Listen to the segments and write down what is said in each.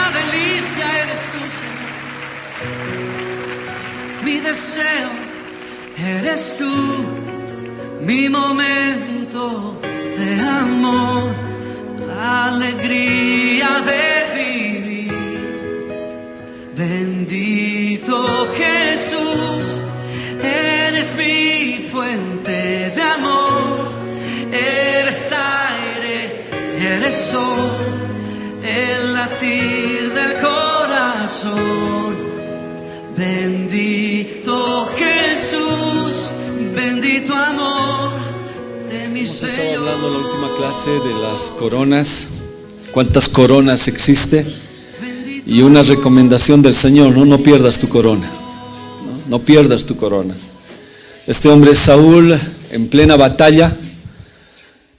una delicia eres tú, Señor. Mi deseo eres tú, mi momento de amor, la alegría de vivir. Bendito Jesús, eres mi fuente de amor, eres aire, eres sol, el latir del corazón. Bendito Jesús, bendito amor de mi Señor. Hemos estado hablando en la última clase de las coronas, cuántas coronas existe, y una recomendación del Señor: no pierdas tu corona, no pierdas tu corona. Este hombre Saúl, en plena batalla,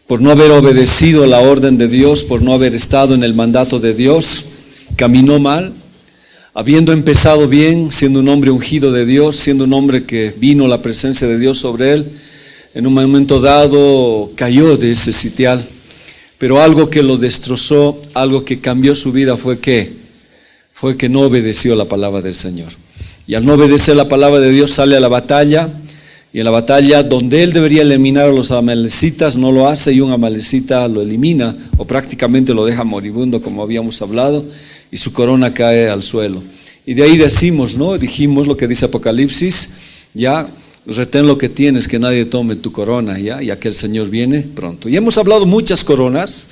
por no haber obedecido la orden de Dios, por no haber estado en el mandato de Dios, caminó mal. Habiendo empezado bien, siendo un hombre ungido de Dios, siendo un hombre que vino la presencia de Dios sobre él, en un momento dado cayó de ese sitial. Pero algo que lo destrozó, algo que cambió su vida fue que no obedeció la palabra del Señor. Y al no obedecer la palabra de Dios sale a la batalla, y en la batalla donde él debería eliminar a los amalecitas no lo hace, y un amalecita lo elimina o prácticamente lo deja moribundo, como habíamos hablado, y su corona cae al suelo. Y de ahí dijimos lo que dice Apocalipsis: ya retén lo que tienes, que nadie tome tu corona, ya que el Señor viene pronto. Y hemos hablado muchas coronas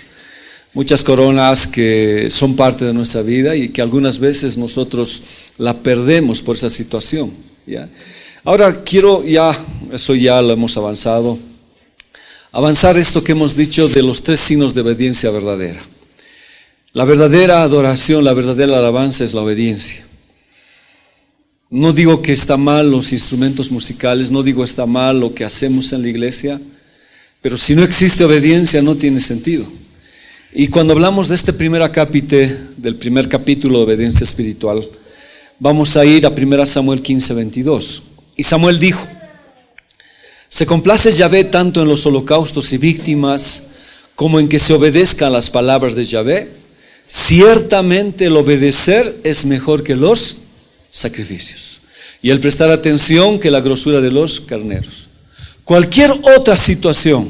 que son parte de nuestra vida y que algunas veces nosotros la perdemos por esa situación, ¿ya? Ahora quiero, eso ya lo hemos avanzar esto que hemos dicho de los 3 signos de obediencia verdadera. La verdadera adoración, la verdadera alabanza es la obediencia. No digo que está mal los instrumentos musicales, no digo está mal lo que hacemos en la iglesia, pero si no existe obediencia no tiene sentido. Y cuando hablamos de este primer acápite, del primer capítulo de obediencia espiritual, vamos a ir a 1 Samuel 15:22. Y Samuel dijo: ¿se complace Yahvé tanto en los holocaustos y víctimas como en que se obedezcan las palabras de Yahvé? Ciertamente el obedecer es mejor que los sacrificios, y el prestar atención que la grosura de los carneros. Cualquier otra situación,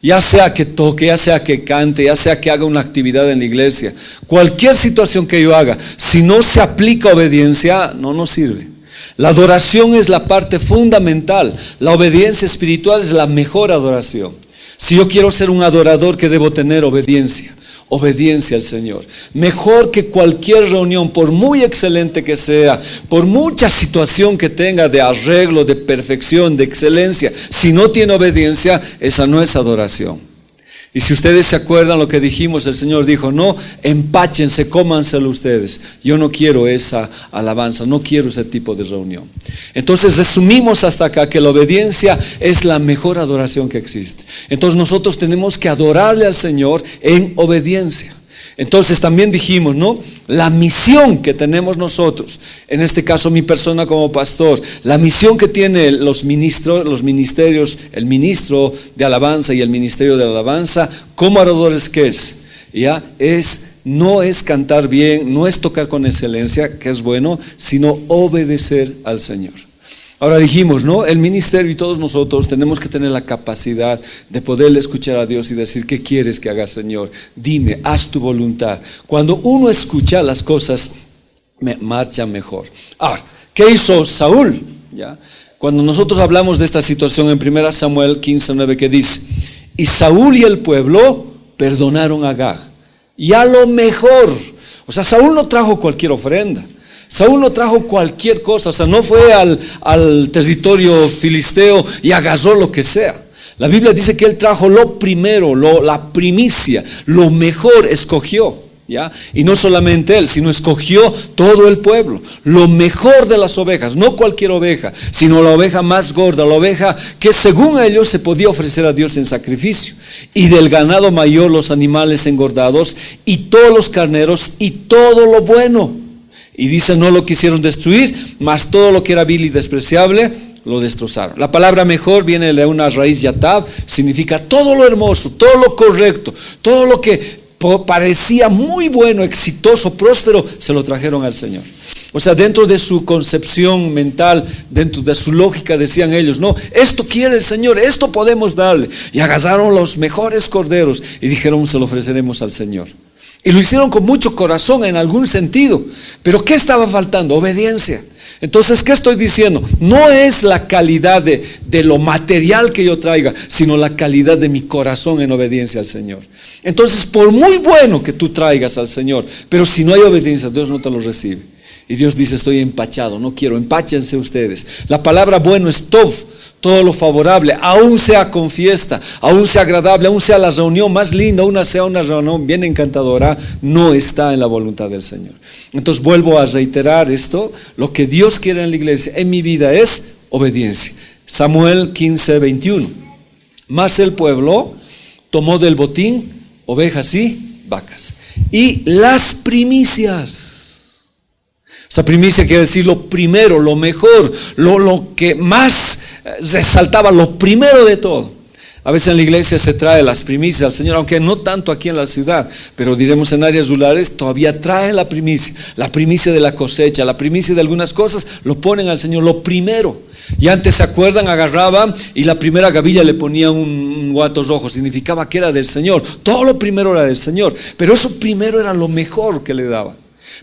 ya sea que toque, ya sea que cante, ya sea que haga una actividad en la iglesia, cualquier situación que yo haga, si no se aplica obediencia, no nos sirve. La adoración es la parte fundamental. La obediencia espiritual es la mejor adoración. Si yo quiero ser un adorador, ¿qué debo tener? Obediencia al Señor. Mejor que cualquier reunión, por muy excelente que sea, por mucha situación que tenga de arreglo, de perfección, de excelencia, si no tiene obediencia, esa no es adoración. Y si ustedes se acuerdan lo que dijimos, el Señor dijo: no, empáchense, cómanselo ustedes. Yo no quiero esa alabanza, no quiero ese tipo de reunión. Entonces resumimos hasta acá que la obediencia es la mejor adoración que existe. Entonces nosotros tenemos que adorarle al Señor en obediencia. Entonces también dijimos, la misión que tenemos nosotros, en este caso mi persona como pastor, la misión que tienen los ministerios, el ministro de alabanza y el ministerio de alabanza, como adoradores, ¿qué es? No es cantar bien, no es tocar con excelencia, que es bueno, sino obedecer al Señor. Ahora dijimos, el ministerio y todos nosotros tenemos que tener la capacidad de poderle escuchar a Dios y decir: ¿qué quieres que haga, Señor? Dime, haz tu voluntad. Cuando uno escucha, las cosas marchan mejor. Ahora, ¿qué hizo Saúl? Cuando nosotros hablamos de esta situación en 1 Samuel 15:9, que dice: y Saúl y el pueblo perdonaron a Agag. Y a lo mejor, Saúl no trajo cualquier ofrenda. Saúl no trajo cualquier cosa, no fue al territorio filisteo y agarró lo que sea. La Biblia dice que él trajo lo primero, la primicia, lo mejor escogió, y no solamente él, sino escogió todo el pueblo, lo mejor de las ovejas, no cualquier oveja, sino la oveja más gorda, la oveja que según ellos se podía ofrecer a Dios en sacrificio, y del ganado mayor los animales engordados, y todos los carneros, y todo lo bueno. Y dice: no lo quisieron destruir, mas todo lo que era vil y despreciable lo destrozaron. La palabra mejor viene de una raíz yatab, significa todo lo hermoso, todo lo correcto, todo lo que parecía muy bueno, exitoso, próspero, se lo trajeron al Señor. O sea, dentro de su concepción mental, dentro de su lógica, decían ellos, no, esto quiere el Señor, esto podemos darle. Y agarraron los mejores corderos y dijeron, se lo ofreceremos al Señor. Y lo hicieron con mucho corazón en algún sentido. Pero ¿qué estaba faltando? Obediencia. Entonces, ¿qué estoy diciendo? No es la calidad de lo material que yo traiga, sino la calidad de mi corazón en obediencia al Señor. Entonces, por muy bueno que tú traigas al Señor, pero si no hay obediencia, Dios no te lo recibe. Y Dios dice, estoy empachado, no quiero, empáchense ustedes. La palabra bueno es tov, todo lo favorable, aún sea con fiesta, aún sea agradable, aún sea la reunión más linda, aún sea una reunión bien encantadora, no está en la voluntad del Señor. Entonces vuelvo a reiterar esto, lo que Dios quiere en la iglesia, en mi vida, es obediencia. Samuel 15:21. Mas el pueblo tomó del botín ovejas y vacas, y las primicias. Esa primicia quiere decir lo primero, lo mejor, lo que más resaltaba, lo primero de todo. A veces en la iglesia se trae las primicias al Señor, aunque no tanto aquí en la ciudad, pero diremos en áreas rurales todavía traen la primicia de la cosecha, la primicia de algunas cosas, lo ponen al Señor, lo primero. Y antes, ¿se acuerdan? Agarraban y la primera gavilla le ponía un guato rojo, significaba que era del Señor, todo lo primero era del Señor, pero eso primero era lo mejor que le daban.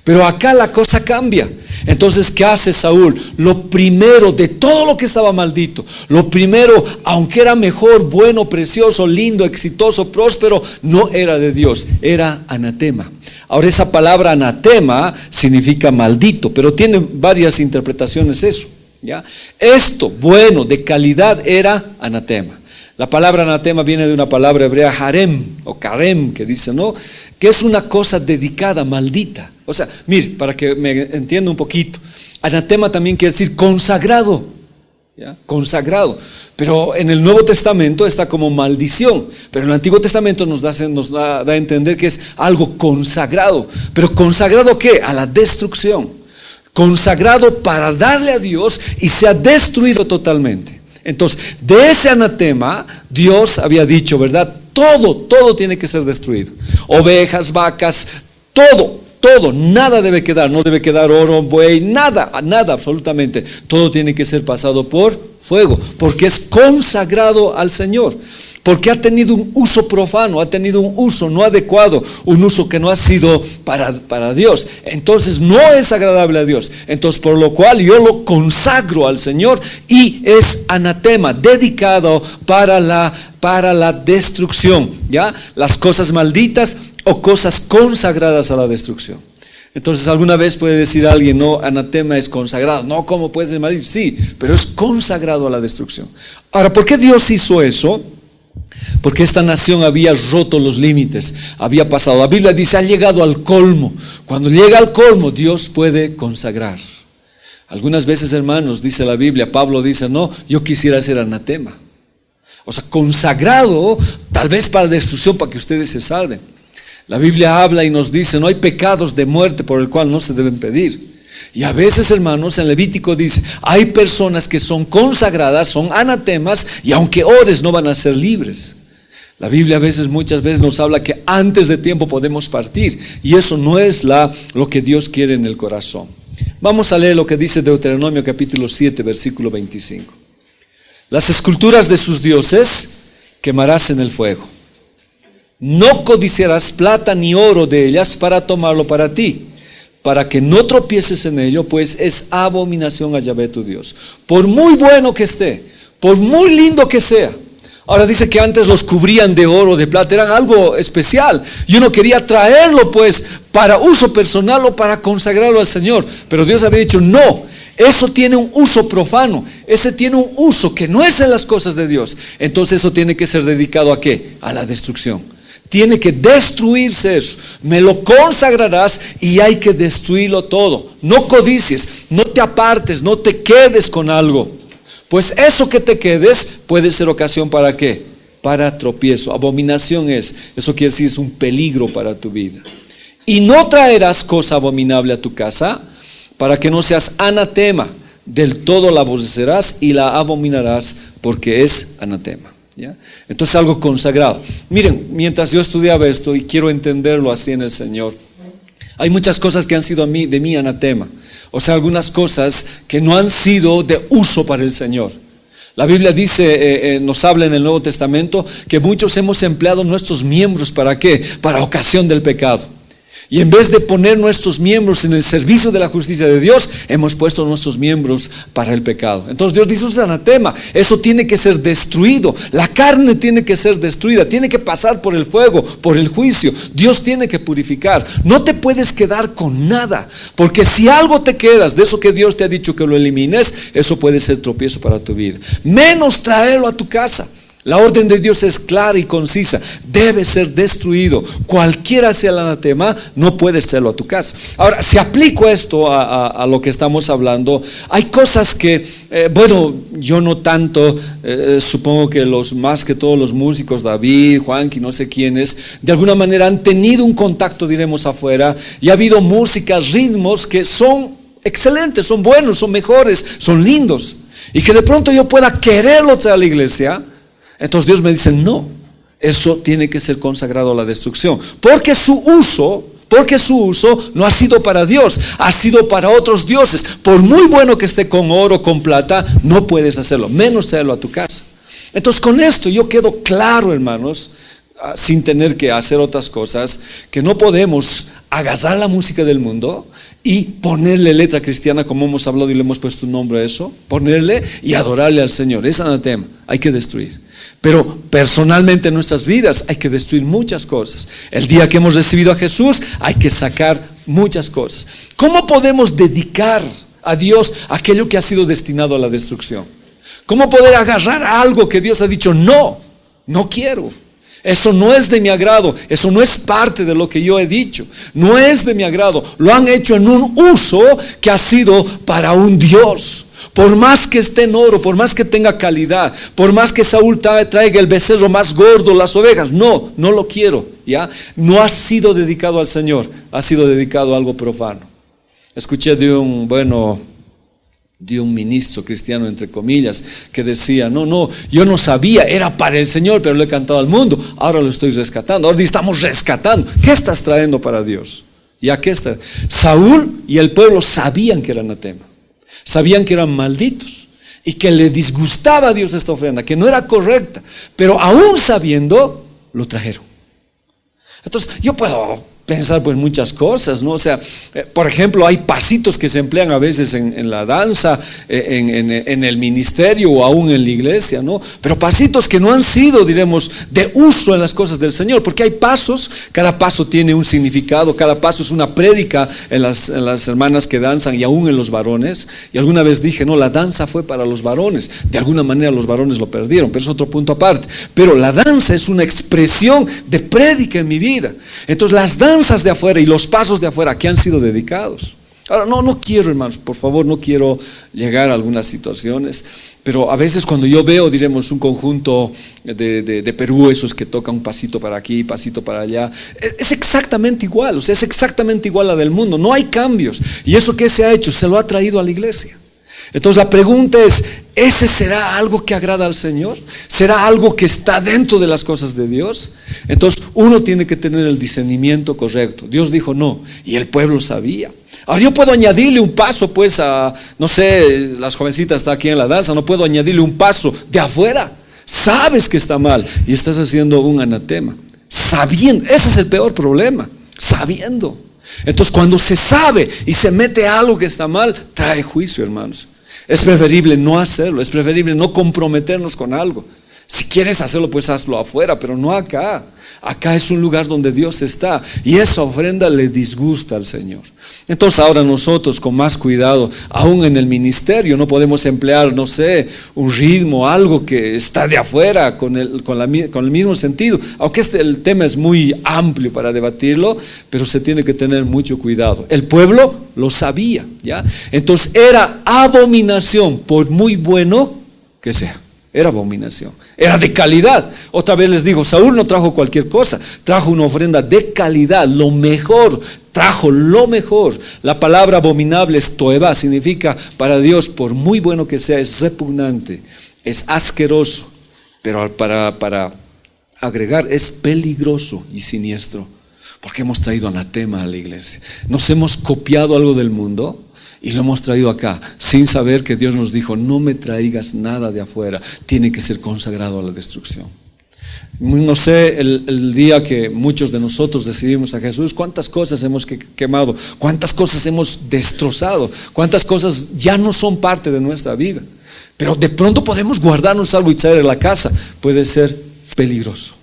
Pero acá la cosa cambia. Entonces, ¿qué hace Saúl? Lo primero de todo lo que estaba maldito, lo primero, aunque era mejor, bueno, precioso, lindo, exitoso, próspero, no era de Dios, era anatema. Ahora, esa palabra anatema significa maldito, pero tiene varias interpretaciones eso, ¿ya? Esto bueno, de calidad, era anatema. La palabra anatema viene de una palabra hebrea harem o karem, que dice, ¿no?, que es una cosa dedicada, maldita. O sea, mire, para que me entienda un poquito, anatema también quiere decir consagrado, ¿ya? Consagrado. Pero en el Nuevo Testamento está como maldición, pero en el Antiguo Testamento nos da a entender que es algo consagrado. ¿Pero consagrado qué? A la destrucción. Consagrado para darle a Dios y se ha destruido totalmente. Entonces, de ese anatema, Dios había dicho, ¿verdad? Todo tiene que ser destruido. Ovejas, vacas, todo, nada debe quedar, no debe quedar oro, buey, nada, absolutamente. Todo tiene que ser pasado por fuego, porque es consagrado al Señor, porque ha tenido un uso profano, ha tenido un uso no adecuado, un uso que no ha sido para Dios. Entonces no es agradable a Dios. Entonces, por lo cual yo lo consagro al Señor y es anatema, dedicado para la destrucción, ¿ya? Las cosas malditas o cosas consagradas a la destrucción. Entonces, alguna vez puede decir alguien, no, anatema es consagrado. No, ¿cómo puede ser maldito? Sí, pero es consagrado a la destrucción. Ahora, ¿por qué Dios hizo eso? Porque esta nación había roto los límites, había pasado. La Biblia dice, ha llegado al colmo. Cuando llega al colmo, Dios puede consagrar. Algunas veces, hermanos, dice la Biblia, Pablo dice, no, yo quisiera ser anatema. O sea, consagrado, tal vez para destrucción, para que ustedes se salven. La Biblia habla y nos dice, no hay pecados de muerte por el cual no se deben pedir. Y a veces, hermanos, en Levítico dice, hay personas que son consagradas, son anatemas, y aunque ores no van a ser libres. La Biblia muchas veces nos habla que antes de tiempo podemos partir, y eso no es lo que Dios quiere en el corazón. Vamos a leer lo que dice Deuteronomio capítulo 7, versículo 25. Las esculturas de sus dioses quemarás en el fuego. No codiciarás plata ni oro de ellas para tomarlo para ti, para que no tropieces en ello, pues es abominación a Yahvé tu Dios. Por muy bueno que esté, por muy lindo que sea. Ahora dice que antes los cubrían de oro, de plata, eran algo especial. Y uno quería traerlo pues para uso personal o para consagrarlo al Señor. Pero Dios había dicho, no, eso tiene un uso profano, ese tiene un uso que no es en las cosas de Dios. Entonces eso tiene que ser dedicado ¿a qué? A la destrucción. Tiene que destruirse eso. Me lo consagrarás y hay que destruirlo todo. No codicies, no te apartes, no te quedes con algo. Pues eso que te quedes puede ser ocasión ¿para qué? Para tropiezo. Abominación eso quiere decir es un peligro para tu vida. Y no traerás cosa abominable a tu casa, para que no seas anatema. Del todo la aborrecerás y la abominarás, porque es anatema. ¿ya? Entonces algo consagrado. Miren, mientras yo estudiaba esto, y quiero entenderlo así en el Señor, hay muchas cosas que han sido de mí anatema. O sea, algunas cosas que no han sido de uso para el Señor. La Biblia dice, nos habla en el Nuevo Testamento, que muchos hemos empleado nuestros miembros, ¿para qué? Para ocasión del pecado. Y en vez de poner nuestros miembros en el servicio de la justicia de Dios, hemos puesto nuestros miembros para el pecado. Entonces Dios dice, eso es anatema, eso tiene que ser destruido, la carne tiene que ser destruida, tiene que pasar por el fuego, por el juicio. Dios tiene que purificar, no te puedes quedar con nada, porque si algo te quedas de eso que Dios te ha dicho que lo elimines, eso puede ser tropiezo para tu vida, menos traerlo a tu casa. La orden de Dios es clara y concisa, debe ser destruido. Cualquiera sea el anatema, no puedes hacerlo a tu casa. Ahora, si aplico esto a lo que estamos hablando, hay cosas que, yo no tanto, supongo que más que todos los músicos, David, Juanqui, no sé quiénes, de alguna manera han tenido un contacto, diremos, afuera, y ha habido músicas, ritmos que son excelentes, son buenos, son mejores, son lindos, y que de pronto yo pueda quererlo traer a la iglesia. Entonces Dios me dice, no, eso tiene que ser consagrado a la destrucción, porque su uso no ha sido para Dios, ha sido para otros dioses. Por muy bueno que esté con oro, con plata, no puedes hacerlo, menos traerlo a tu casa. Entonces con esto yo quedo claro, hermanos, sin tener que hacer otras cosas, que no podemos agarrar la música del mundo y ponerle letra cristiana, como hemos hablado y le hemos puesto un nombre a eso, ponerle y adorarle al Señor. Es anatema, hay que destruir. Pero personalmente en nuestras vidas hay que destruir muchas cosas. El día que hemos recibido a Jesús hay que sacar muchas cosas. ¿Cómo podemos dedicar a Dios aquello que ha sido destinado a la destrucción? ¿Cómo poder agarrar algo que Dios ha dicho, no quiero? Eso no es de mi agrado, eso no es parte de lo que yo he dicho, no es de mi agrado. Lo han hecho en un uso que ha sido para un Dios. Por más que esté en oro, por más que tenga calidad, por más que Saúl traiga el becerro más gordo, las ovejas, no lo quiero, ¿ya? No ha sido dedicado al Señor, ha sido dedicado a algo profano. Escuché de un ministro cristiano, entre comillas, que decía, yo no sabía, era para el Señor, pero lo he cantado al mundo, ahora lo estoy rescatando, ahora estamos rescatando. ¿Qué estás trayendo para Dios? ¿Ya qué está? Saúl y el pueblo sabían que era anatema, sabían que eran malditos y que le disgustaba a Dios esta ofrenda, que no era correcta, pero aún sabiendo, lo trajeron. Entonces yo puedo pensar pues muchas cosas, ¿no? O sea, por ejemplo, hay pasitos que se emplean a veces en la danza, en el ministerio o aún en la iglesia, ¿no? Pero pasitos que no han sido, diremos, de uso en las cosas del Señor, porque hay pasos, cada paso tiene un significado, cada paso es una prédica en las hermanas que danzan y aún en los varones. Y alguna vez dije, la danza fue para los varones, de alguna manera los varones lo perdieron, pero es otro punto aparte. Pero la danza es una expresión de prédica en mi vida. Entonces las danzas de afuera y los pasos de afuera que han sido dedicados. Ahora no quiero, hermanos, por favor, no quiero llegar a algunas situaciones, pero a veces cuando yo veo, diremos, un conjunto de Perú, esos que tocan un pasito para aquí, pasito para allá, es exactamente igual, o sea, es exactamente igual a la del mundo, no hay cambios. Y eso que se ha hecho, se lo ha traído a la iglesia. Entonces la pregunta es, ¿ese será algo que agrada al Señor? ¿Será algo que está dentro de las cosas de Dios? Entonces uno tiene que tener el discernimiento correcto. Dios dijo no, y el pueblo sabía. Ahora yo puedo añadirle un paso pues a, no sé, las jovencitas están aquí en la danza, no puedo añadirle un paso de afuera. Sabes que está mal y estás haciendo un anatema, sabiendo. Ese es el peor problema, sabiendo. Entonces cuando se sabe y se mete algo que está mal, trae juicio, hermanos. Es preferible no hacerlo, es preferible no comprometernos con algo. Si quieres hacerlo, pues hazlo afuera, pero no acá. Acá es un lugar donde Dios está y esa ofrenda le disgusta al Señor. Entonces ahora nosotros con más cuidado, aún en el ministerio, no podemos emplear, no sé, un ritmo, algo que está de afuera con el mismo sentido. Aunque el tema es muy amplio para debatirlo, pero se tiene que tener mucho cuidado. El pueblo lo sabía, ¿ya? Entonces era abominación, por muy bueno que sea. Era abominación, era de calidad. Otra vez les digo, Saúl no trajo cualquier cosa, trajo una ofrenda de calidad, lo mejor, trajo lo mejor. La palabra abominable es toeba, significa para Dios, por muy bueno que sea, es repugnante, es asqueroso, Pero para agregar, es peligroso y siniestro, porque hemos traído anatema a la iglesia. Nos hemos copiado algo del mundo y lo hemos traído acá, sin saber que Dios nos dijo: no me traigas nada de afuera, tiene que ser consagrado a la destrucción. No sé, el día que muchos de nosotros recibimos a Jesús, cuántas cosas hemos quemado, cuántas cosas hemos destrozado, cuántas cosas ya no son parte de nuestra vida. Pero de pronto podemos guardarnos algo y traer a la casa. Puede ser peligroso.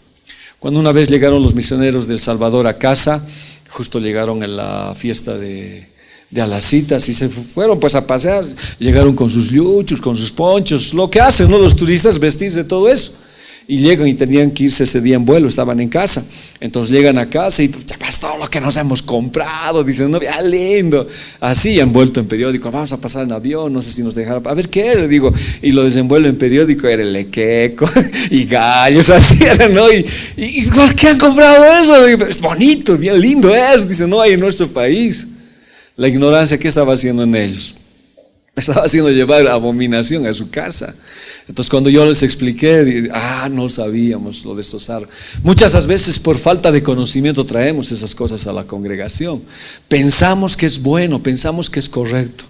Cuando una vez llegaron los misioneros del Salvador a casa, justo llegaron en la fiesta de Alacitas y se fueron pues a pasear. Llegaron con sus luchos, con sus ponchos, lo que hacen, ¿no?, los turistas, vestirse de todo eso. Y llegan y tenían que irse ese día en vuelo, estaban en casa. Entonces llegan a casa y pues todo lo que nos hemos comprado, dicen: no, ya lindo. Así, envuelto en periódico: vamos a pasar en avión, no sé si nos dejaron. A ver qué, le digo. Y lo desenvuelvo en periódico, era el lequeco y gallos, así eran, ¿no? ¿Y por qué han comprado eso? Digo: es bonito, bien lindo es. Dice: no hay en nuestro país. La ignorancia, ¿qué estaba haciendo en ellos? Estaba haciendo llevar abominación a su casa. Entonces cuando yo les expliqué, no sabíamos, lo destrozaron. Muchas veces por falta de conocimiento traemos esas cosas a la congregación. Pensamos que es bueno, pensamos que es correcto,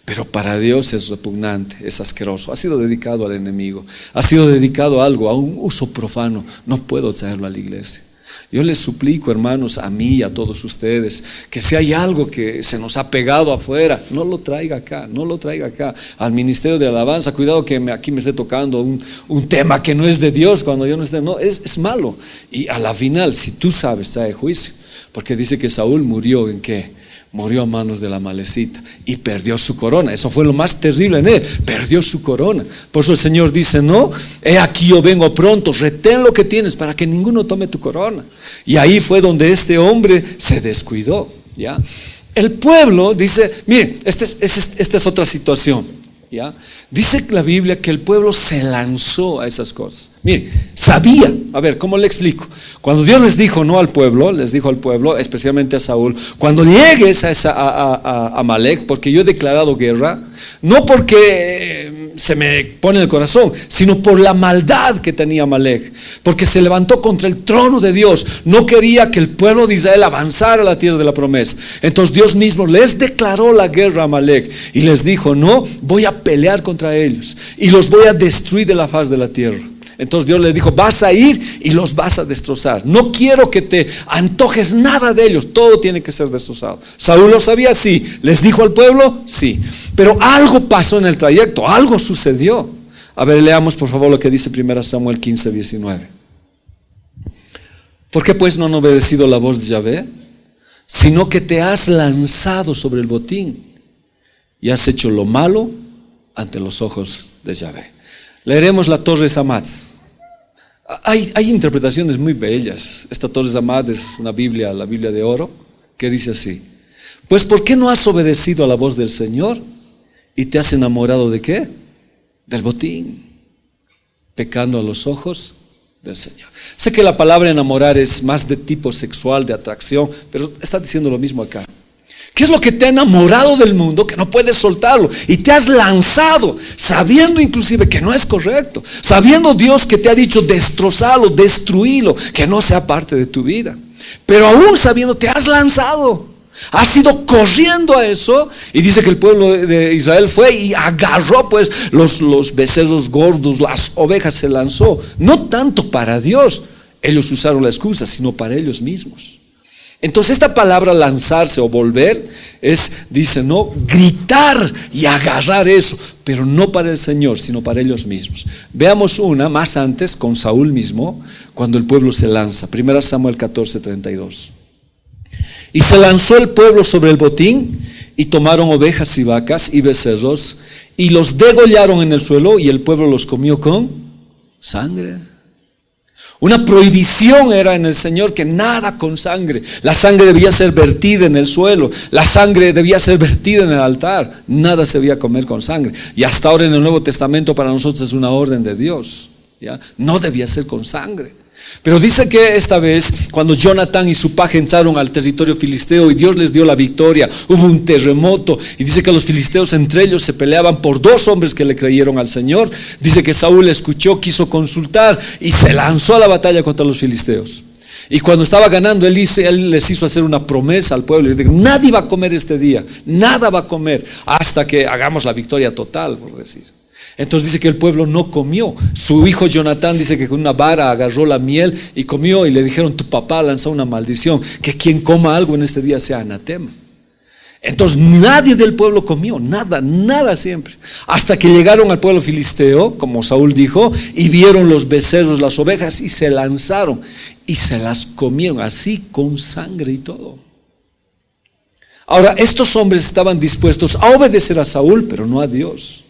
pero para Dios es repugnante, es asqueroso. Ha sido dedicado al enemigo, ha sido dedicado a algo, a un uso profano. No puedo traerlo a la iglesia. Yo les suplico, hermanos, a mí y a todos ustedes, que si hay algo que se nos ha pegado afuera, no lo traiga acá, no lo traiga acá al ministerio de alabanza. Cuidado que aquí me esté tocando un tema que no es de Dios cuando yo no esté. No, es malo. Y a la final, si tú sabes, trae juicio. Porque dice que Saúl murió ¿en qué? Murió a manos de la Amalecita y perdió su corona. Eso fue lo más terrible en él, perdió su corona. Por eso el Señor dice: no, he aquí yo vengo pronto, retén lo que tienes para que ninguno tome tu corona. Y ahí fue donde este hombre se descuidó, ¿ya? El pueblo dice, miren, esta es otra situación, ¿ya? Dice la Biblia que el pueblo se lanzó a esas cosas. Miren, sabía. A ver, ¿cómo le explico? Cuando Dios les dijo no al pueblo, les dijo al pueblo, especialmente a Saúl: cuando llegues a Amalek, porque yo he declarado guerra, no porque se me pone en el corazón, sino por la maldad que tenía Amalek, porque se levantó contra el trono de Dios. No quería que el pueblo de Israel avanzara a la tierra de la promesa. Entonces Dios mismo les declaró la guerra a Amalek y les dijo: no, voy a pelear contra ellos y los voy a destruir de la faz de la tierra. Entonces Dios les dijo: vas a ir y los vas a destrozar. No quiero que te antojes nada de ellos, todo tiene que ser destrozado. Saúl lo sabía, sí. ¿Les dijo al pueblo? Sí. Pero algo pasó en el trayecto, algo sucedió. A ver, leamos por favor lo que dice 1 Samuel 15:19. ¿Por qué pues no han obedecido la voz de Yahvé? Sino que te has lanzado sobre el botín y has hecho lo malo ante los ojos de Yahvé. Leeremos la Torre Samad. Hay interpretaciones muy bellas. Esta Torre Samad es una Biblia, la Biblia de oro, que dice así: pues ¿por qué no has obedecido a la voz del Señor y te has enamorado de qué? Del botín, pecando a los ojos del Señor. Sé que la palabra enamorar es más de tipo sexual, de atracción, pero está diciendo lo mismo acá. ¿Qué es lo que te ha enamorado del mundo que no puedes soltarlo? Y te has lanzado, sabiendo inclusive que no es correcto, sabiendo Dios que te ha dicho destrozarlo, destruirlo, que no sea parte de tu vida. Pero aún sabiendo, te has lanzado, has ido corriendo a eso. Y dice que el pueblo de Israel fue y agarró pues los becerros gordos, las ovejas, se lanzó. No tanto para Dios, ellos usaron la excusa, sino para ellos mismos. Entonces esta palabra lanzarse o volver dice, no, gritar y agarrar eso, pero no para el Señor, sino para ellos mismos. Veamos una más antes con Saúl mismo, cuando el pueblo se lanza. 1 Samuel 14:32. Y se lanzó el pueblo sobre el botín y tomaron ovejas y vacas y becerros y los degollaron en el suelo y el pueblo los comió con sangre. Una prohibición era en el Señor que nada con sangre. La sangre debía ser vertida en el suelo, la sangre debía ser vertida en el altar. Nada se debía comer con sangre. Y hasta ahora en el Nuevo Testamento para nosotros es una orden de Dios, ¿ya? No debía ser con sangre. Pero dice que esta vez, cuando Jonatán y su paje entraron al territorio filisteo y Dios les dio la victoria, hubo un terremoto, y dice que los filisteos entre ellos se peleaban por 2 hombres que le creyeron al Señor. Dice que Saúl escuchó, quiso consultar y se lanzó a la batalla contra los filisteos. Y cuando estaba ganando, él les hizo hacer una promesa al pueblo. Y dijo: nadie va a comer este día, nada va a comer hasta que hagamos la victoria total, por decir. Entonces dice que el pueblo no comió. Su hijo Jonatán dice que con una vara agarró la miel y comió, y le dijeron: tu papá lanzó una maldición, que quien coma algo en este día sea anatema. Entonces nadie del pueblo comió, nada siempre, hasta que llegaron al pueblo filisteo, como Saúl dijo, y vieron los becerros, las ovejas, y se lanzaron y se las comieron, así con sangre y todo. Ahora, estos hombres estaban dispuestos a obedecer a Saúl, pero no a Dios.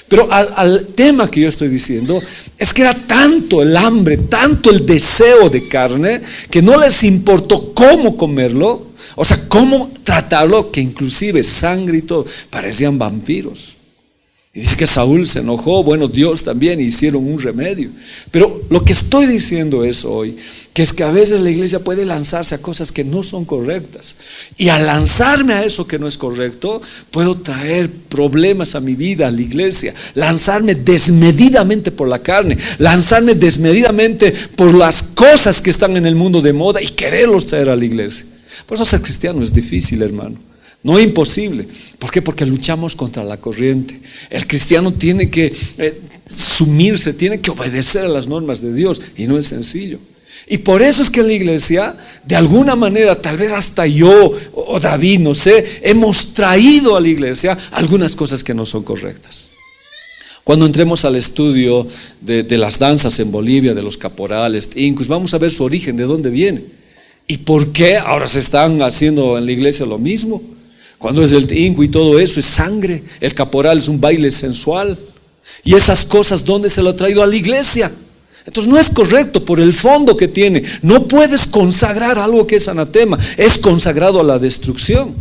Pero al tema que yo estoy diciendo es que era tanto el hambre, tanto el deseo de carne, que no les importó cómo comerlo, o sea, cómo tratarlo, que inclusive sangre y todo, parecían vampiros. Y dice que Saúl se enojó, bueno, Dios también, hicieron un remedio. Pero lo que estoy diciendo es hoy, que es que a veces la iglesia puede lanzarse a cosas que no son correctas. Y al lanzarme a eso que no es correcto, puedo traer problemas a mi vida, a la iglesia. Lanzarme desmedidamente por la carne, lanzarme desmedidamente por las cosas que están en el mundo de moda y quererlos traer a la iglesia. Por eso ser cristiano es difícil, hermano. No es imposible. ¿Por qué? Porque luchamos contra la corriente. El cristiano tiene que sumirse, tiene que obedecer a las normas de Dios, y no es sencillo. Y por eso es que en la iglesia, de alguna manera, tal vez hasta yo o David, no sé, hemos traído a la iglesia algunas cosas que no son correctas. Cuando entremos al estudio de las danzas en Bolivia, de los caporales, incus, vamos a ver su origen, de dónde viene y por qué ahora se están haciendo en la iglesia lo mismo. Cuando es el incu y todo eso es sangre, el caporal es un baile sensual, y esas cosas, ¿dónde se lo ha traído a la iglesia? Entonces no es correcto por el fondo que tiene. No puedes consagrar algo que es anatema, es consagrado a la destrucción.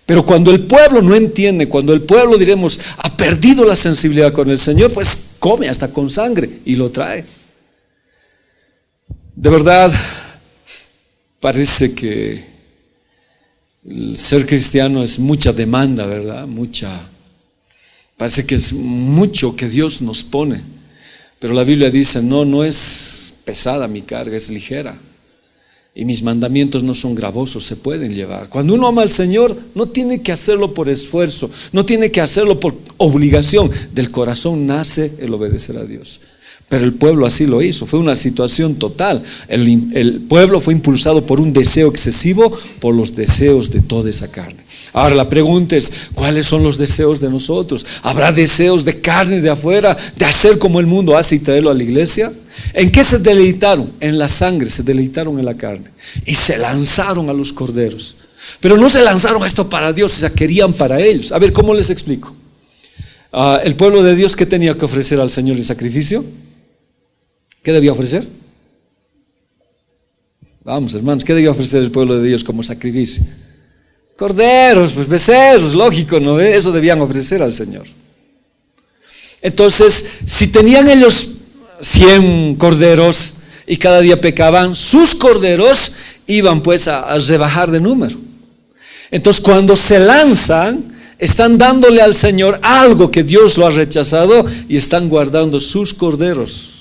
Pero cuando el pueblo no entiende, cuando el pueblo, diremos, ha perdido la sensibilidad con el Señor, pues come hasta con sangre y lo trae. De verdad, parece que el ser cristiano es mucha demanda, ¿verdad? Parece que es mucho que Dios nos pone. Pero la Biblia dice: no es pesada mi carga, es ligera. Y mis mandamientos no son gravosos, se pueden llevar. Cuando uno ama al Señor, no tiene que hacerlo por esfuerzo, no tiene que hacerlo por obligación. Del corazón nace el obedecer a Dios. Pero el pueblo así lo hizo, fue una situación total. El pueblo fue impulsado por un deseo excesivo, por los deseos de toda esa carne. Ahora la pregunta es: ¿cuáles son los deseos de nosotros? ¿Habrá deseos de carne de afuera, de hacer como el mundo hace y traerlo a la iglesia? ¿En qué se deleitaron? En la sangre, se deleitaron en la carne. Y se lanzaron a los corderos. Pero no se lanzaron a esto para Dios, o sea, querían para ellos. A ver, ¿cómo les explico? El pueblo de Dios, ¿qué tenía que ofrecer al Señor en sacrificio? ¿Qué debía ofrecer? Vamos, hermanos, ¿qué debía ofrecer el pueblo de Dios como sacrificio? Corderos, pues becerros, lógico, ¿no? Eso debían ofrecer al Señor. Entonces, si tenían ellos 100 corderos y cada día pecaban, sus corderos iban pues a rebajar de número. Entonces, cuando se lanzan, están dándole al Señor algo que Dios lo ha rechazado y están guardando sus corderos.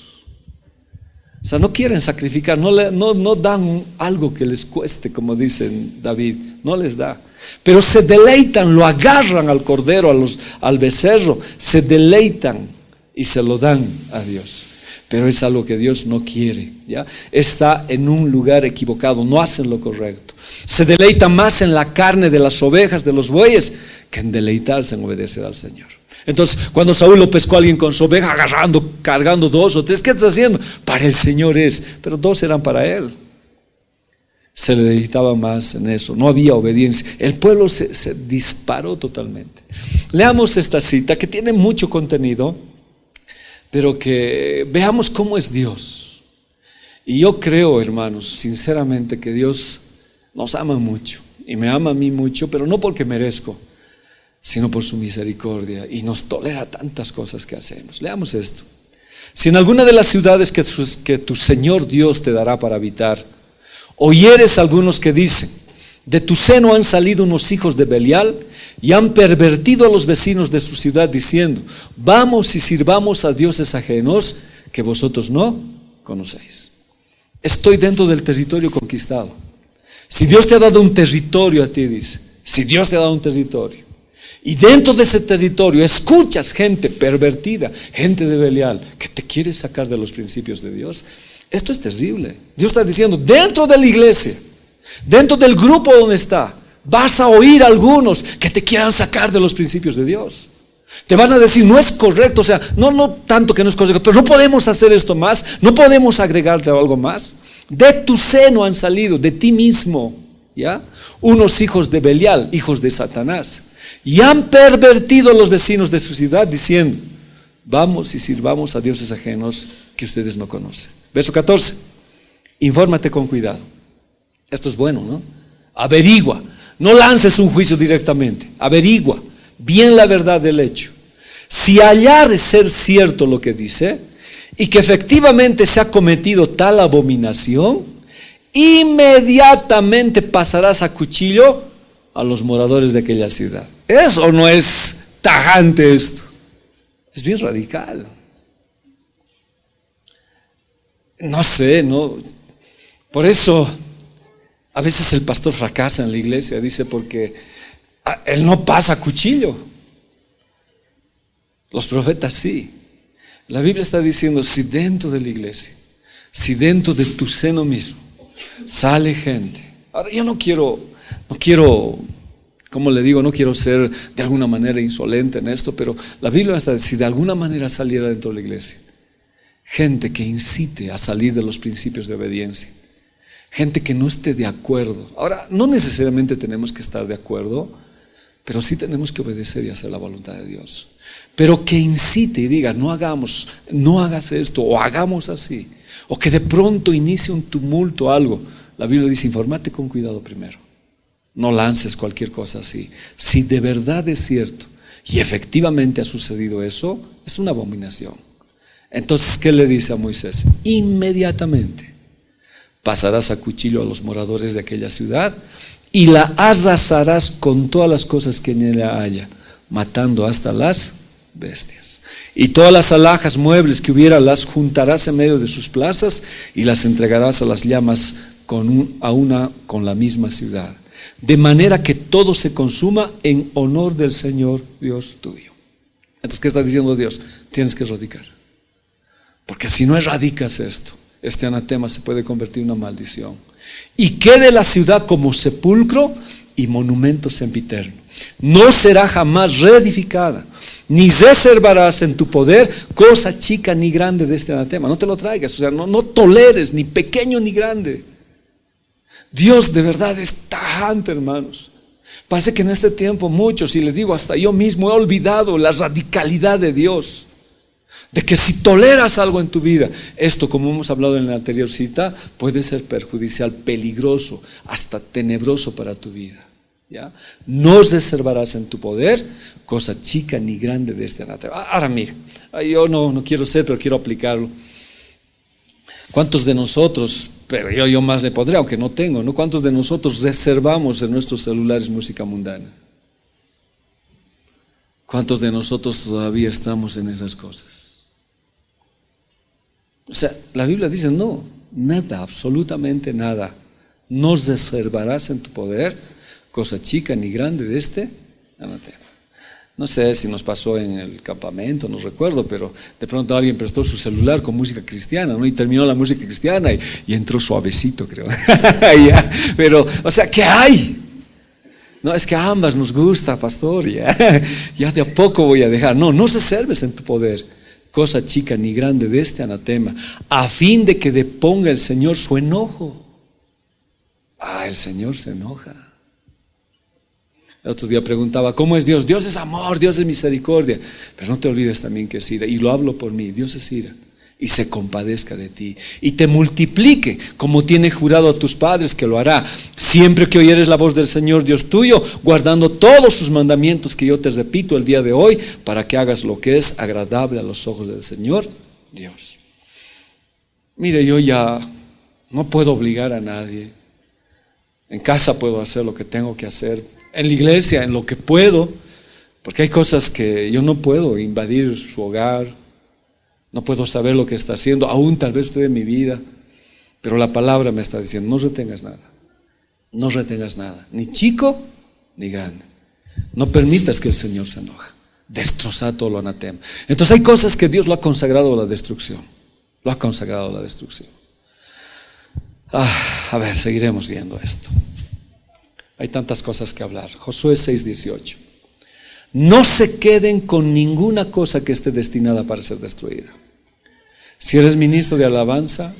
O sea, no quieren sacrificar, no dan algo que les cueste, como dice David, no les da. Pero se deleitan, lo agarran al cordero, al becerro, se deleitan y se lo dan a Dios. Pero es algo que Dios no quiere, ¿ya? Está en un lugar equivocado, no hacen lo correcto. Se deleitan más en la carne de las ovejas, de los bueyes, que en deleitarse en obedecer al Señor. Entonces, cuando Saúl lo pescó a alguien con su oveja, cargando 2 o 3, ¿qué estás haciendo? Para el Señor es, pero 2 eran para él. Se le deleitaba más en eso, no había obediencia. El pueblo se disparó totalmente. Leamos esta cita que tiene mucho contenido, pero que veamos cómo es Dios. Y yo creo, hermanos, sinceramente, que Dios nos ama mucho y me ama a mí mucho, pero no porque merezco, sino por su misericordia, y nos tolera tantas cosas que hacemos. Leamos esto. Si en alguna de las ciudades que tu Señor Dios te dará para habitar, oyeres algunos que dicen, de tu seno han salido unos hijos de Belial y han pervertido a los vecinos de su ciudad diciendo, vamos y sirvamos a dioses ajenos que vosotros no conocéis. Estoy dentro del territorio conquistado. Si Dios te ha dado un territorio a ti, dice, si Dios te ha dado un territorio, y dentro de ese territorio escuchas gente pervertida, gente de Belial, que te quiere sacar de los principios de Dios, esto es terrible. Dios está diciendo, dentro de la iglesia, dentro del grupo donde está, vas a oír a algunos que te quieran sacar de los principios de Dios. Te van a decir, no es correcto, o sea, no tanto que no es correcto, pero no podemos hacer esto más, no podemos agregarle algo más. De tu seno han salido, de ti mismo, ¿ya? Unos hijos de Belial, hijos de Satanás, y han pervertido a los vecinos de su ciudad diciendo, vamos y sirvamos a dioses ajenos que ustedes no conocen. Verso 14, infórmate con cuidado. Esto es bueno, ¿no? Averigua, no lances un juicio directamente, averigua bien la verdad del hecho. Si hallares ser cierto lo que dice, y que efectivamente se ha cometido tal abominación, inmediatamente pasarás a cuchillo a los moradores de aquella ciudad. ¿Eso no es tajante esto? Es bien radical. No sé, no. Por eso a veces el pastor fracasa en la iglesia, dice, porque él no pasa cuchillo. Los profetas sí. La Biblia está diciendo, si dentro de la iglesia, si dentro de tu seno mismo sale gente. Ahora yo no quiero, como le digo, no quiero ser de alguna manera insolente en esto, pero la Biblia está diciendo, si de alguna manera saliera dentro de la iglesia gente que incite a salir de los principios de obediencia, gente que no esté de acuerdo. Ahora, no necesariamente tenemos que estar de acuerdo, pero sí tenemos que obedecer y hacer la voluntad de Dios. Pero que incite y diga, no hagas esto, o hagamos así, o que de pronto inicie un tumulto o algo. La Biblia dice, infórmate con cuidado primero. No lances cualquier cosa así. Si de verdad es cierto y efectivamente ha sucedido eso, es una abominación. Entonces, ¿qué le dice a Moisés? Inmediatamente pasarás a cuchillo a los moradores de aquella ciudad y la arrasarás con todas las cosas que en ella haya, matando hasta las bestias. Y todas las alhajas, muebles que hubiera, las juntarás en medio de sus plazas y las entregarás a las llamas con la misma ciudad, de manera que todo se consuma en honor del Señor Dios tuyo. Entonces, ¿qué está diciendo Dios? Tienes que erradicar, porque si no erradicas esto, este anatema se puede convertir en una maldición, y quede la ciudad como sepulcro y monumento sempiterno. No será jamás reedificada, ni reservarás en tu poder cosa chica ni grande de este anatema. No te lo traigas, o sea, no toleres ni pequeño ni grande. Dios de verdad es tajante, hermanos. Parece que en este tiempo muchos, y les digo, hasta yo mismo he olvidado la radicalidad de Dios, de que si toleras algo en tu vida, esto, como hemos hablado en la anterior cita, puede ser perjudicial, peligroso, hasta tenebroso para tu vida. ¿Ya? No reservarás en tu poder cosa chica ni grande de este anatema. Ahora mire, yo no quiero ser, pero quiero aplicarlo. ¿Cuántos de nosotros, pero yo más le podré, aunque no tengo, ¿no? ¿Cuántos de nosotros reservamos en nuestros celulares música mundana? ¿Cuántos de nosotros todavía estamos en esas cosas? O sea, la Biblia dice, no, nada, absolutamente nada. No reservarás en tu poder cosa chica ni grande de este anatema. No sé si nos pasó en el campamento, no recuerdo, pero de pronto alguien prestó su celular con música cristiana, ¿no? Y terminó la música cristiana y entró suavecito, creo. Pero, o sea, ¿qué hay? No, es que a ambas nos gusta, pastor, ya de a poco voy a dejar. No reserves en tu poder cosa chica ni grande de este anatema, a fin de que deponga el Señor su enojo. El Señor se enoja. El otro día preguntaba, ¿cómo es Dios? Dios es amor, Dios es misericordia. Pero no te olvides también que es ira, y lo hablo por mí, Dios es ira, y se compadezca de ti, y te multiplique, como tiene jurado a tus padres que lo hará, siempre que oyeres la voz del Señor Dios tuyo, guardando todos sus mandamientos que yo te repito el día de hoy, para que hagas lo que es agradable a los ojos del Señor Dios. Mire, yo ya no puedo obligar a nadie. En casa puedo hacer lo que tengo que hacer. En la iglesia, en lo que puedo. Porque hay cosas que yo no puedo invadir su hogar. No puedo saber lo que está haciendo. Aún tal vez estoy en mi vida. Pero la palabra me está diciendo, no retengas nada. No retengas nada. Ni chico, ni grande. No permitas que el Señor se enoje. Destroza todo lo anatema. Entonces hay cosas que Dios lo ha consagrado a la destrucción. Lo ha consagrado a la destrucción. A ver, seguiremos viendo esto. Hay tantas cosas que hablar. Josué 6:18. No se queden con ninguna cosa que esté destinada para ser destruida. Si eres ministro de alabanza,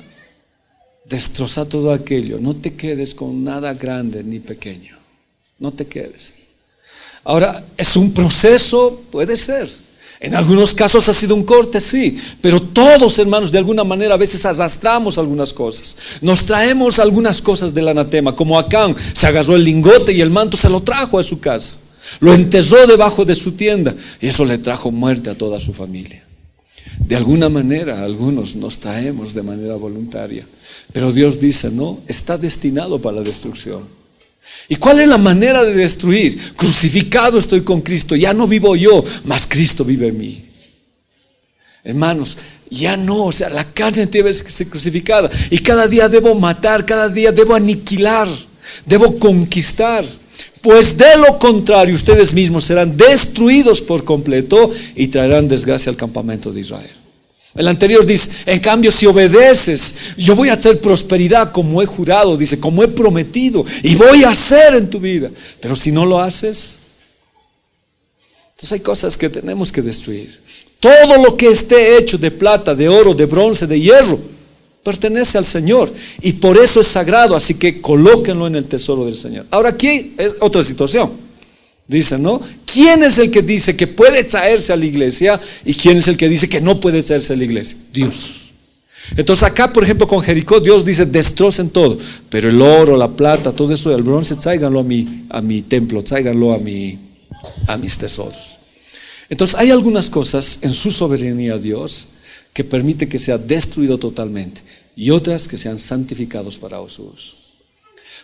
destroza todo aquello. No te quedes con nada grande ni pequeño. No te quedes. Ahora, ¿es un proceso? Puede ser. En algunos casos ha sido un corte, sí, pero todos, hermanos, de alguna manera a veces arrastramos algunas cosas. Nos traemos algunas cosas del anatema, como Acán se agarró el lingote y el manto se lo trajo a su casa. Lo enterró debajo de su tienda y eso le trajo muerte a toda su familia. De alguna manera algunos nos traemos de manera voluntaria, pero Dios dice, no, está destinado para la destrucción. ¿Y cuál es la manera de destruir? Crucificado estoy con Cristo, ya no vivo yo, mas Cristo vive en mí. Hermanos, ya no, o sea, la carne debe ser crucificada y cada día debo matar, cada día debo aniquilar, debo conquistar. Pues de lo contrario ustedes mismos serán destruidos por completo y traerán desgracia al campamento de Israel. El anterior dice, en cambio si obedeces, yo voy a hacer prosperidad como he jurado, dice, como he prometido, y voy a hacer en tu vida. Pero si no lo haces, entonces hay cosas que tenemos que destruir. Todo lo que esté hecho de plata, de oro, de bronce, de hierro, pertenece al Señor y por eso es sagrado, así que colóquenlo en el tesoro del Señor. Ahora aquí es otra situación. Dice, ¿no? ¿Quién es el que dice que puede traerse a la iglesia y quién es el que dice que no puede traerse a la iglesia? Dios. Entonces acá, por ejemplo, con Jericó, Dios dice, destrocen todo, pero el oro, la plata, todo eso, el bronce, tráiganlo a mi templo, tráiganlo a mis tesoros. Entonces hay algunas cosas en su soberanía Dios que permite que sea destruido totalmente y otras que sean santificados para su uso.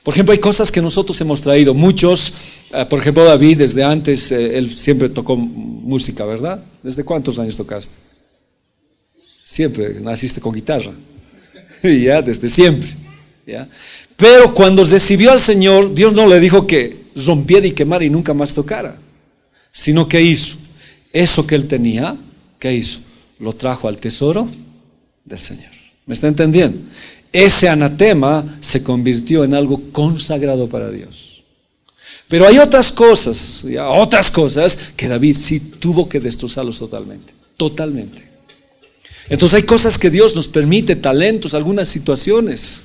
Por ejemplo, hay cosas que nosotros hemos traído, muchos, por ejemplo David desde antes, él siempre tocó música, ¿verdad? ¿Desde cuántos años tocaste? Siempre, naciste con guitarra, ya, desde siempre, ¿ya? Pero cuando recibió al Señor, Dios no le dijo que rompiera y quemara y nunca más tocara, sino que hizo, eso que él tenía, ¿qué hizo? Lo trajo al tesoro del Señor. ¿Me está entendiendo? Ese anatema se convirtió en algo consagrado para Dios. Pero hay otras cosas que David sí tuvo que destrozarlos totalmente. Entonces hay cosas que Dios nos permite, talentos, algunas situaciones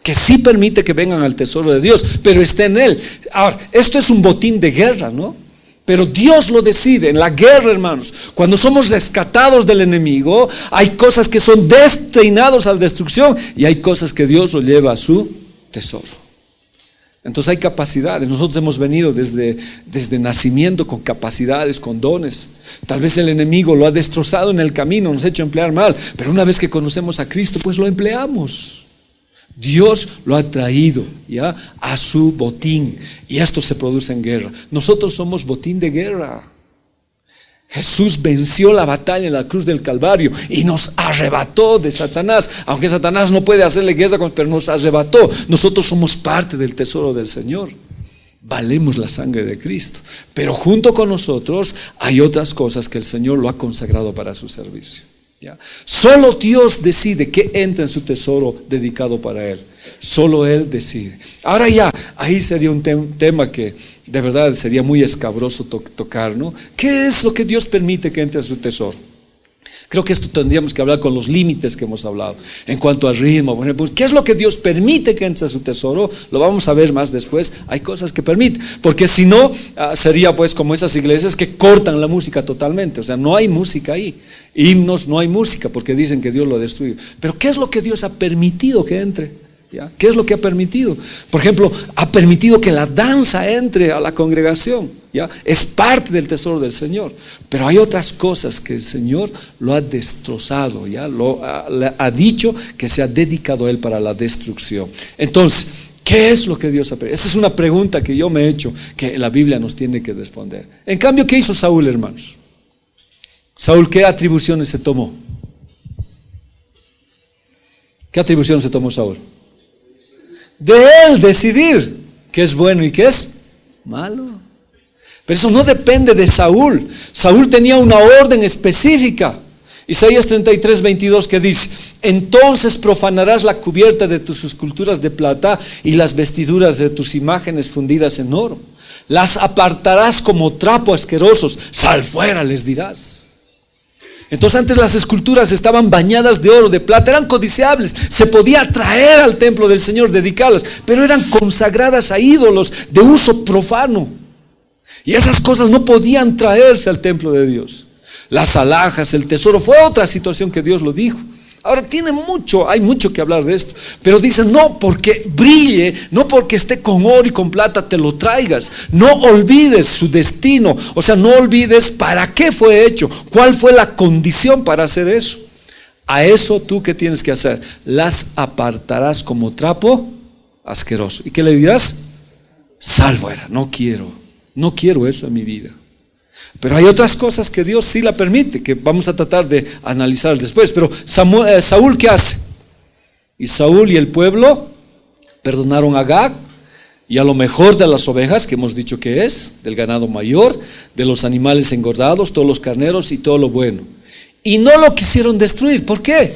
que sí permite que vengan al tesoro de Dios, pero está en Él. Ahora, esto es un botín de guerra, ¿no? Pero Dios lo decide. En la guerra, hermanos, cuando somos rescatados del enemigo, hay cosas que son destinadas a la destrucción y hay cosas que Dios lo lleva a su tesoro. Entonces hay capacidades. Nosotros hemos venido desde nacimiento con capacidades, con dones. Tal vez el enemigo lo ha destrozado en el camino, nos ha hecho emplear mal, pero una vez que conocemos a Cristo, pues lo empleamos. Dios lo ha traído, ¿ya?, a su botín, y esto se produce en guerra. Nosotros somos botín de guerra. Jesús venció la batalla en la cruz del Calvario y nos arrebató de Satanás, aunque Satanás no puede hacerle guerra, pero nos arrebató. Nosotros somos parte del tesoro del Señor. Valemos la sangre de Cristo, pero junto con nosotros hay otras cosas que el Señor lo ha consagrado para su servicio. ¿Ya? Solo Dios decide qué entra en su tesoro dedicado para Él. Solo Él decide. Ahora ya, ahí sería un tema que de verdad sería muy escabroso tocar, ¿no? ¿Qué es lo que Dios permite que entre en su tesoro? Creo que esto tendríamos que hablar con los límites que hemos hablado. En cuanto al ritmo, por ejemplo, ¿qué es lo que Dios permite que entre a su tesoro? Lo vamos a ver más después. Hay cosas que permite, porque si no, sería pues como esas iglesias que cortan la música totalmente. O sea, no hay música ahí. Himnos, no hay música porque dicen que Dios lo destruye. Pero ¿qué es lo que Dios ha permitido que entre? ¿Ya? ¿Qué es lo que ha permitido? Por ejemplo, ha permitido que la danza entre a la congregación. ¿ya? Es parte del tesoro del Señor. Pero hay otras cosas que el Señor lo ha destrozado, ¿ya? Ha dicho que se ha dedicado a Él para la destrucción. Entonces, ¿qué es lo que Dios ha pedido? Esa es una pregunta que yo me he hecho, que la Biblia nos tiene que responder. En cambio, ¿qué hizo Saúl, hermanos? Saúl, ¿qué atribuciones se tomó? ¿Qué atribuciones se tomó Saúl? De él decidir qué es bueno y qué es malo. Pero eso no depende de Saúl. Saúl tenía una orden específica. Isaías 33:22 que dice: entonces profanarás la cubierta de tus esculturas de plata y las vestiduras de tus imágenes fundidas en oro. Las apartarás como trapo asquerosos. Sal fuera, les dirás. Entonces antes las esculturas estaban bañadas de oro, de plata, eran codiciables, se podía traer al templo del Señor, dedicarlas, pero eran consagradas a ídolos de uso profano, y esas cosas no podían traerse al templo de Dios. Las alhajas, el tesoro, fue otra situación que Dios lo dijo. Ahora hay mucho que hablar de esto, pero dice: no porque brille, no porque esté con oro y con plata te lo traigas. No olvides su destino, o sea, no olvides para qué fue hecho, cuál fue la condición para hacer eso. A eso tú, ¿qué tienes que hacer? Las apartarás como trapo asqueroso. ¿Y qué le dirás? Sal fuera, no quiero eso en mi vida. Pero hay otras cosas que Dios sí la permite, que vamos a tratar de analizar después. Pero Saúl, ¿qué hace? Y Saúl y el pueblo perdonaron a Agag y a lo mejor de las ovejas, que hemos dicho que es, del ganado mayor, de los animales engordados, todos los carneros y todo lo bueno. Y no lo quisieron destruir. ¿Por qué?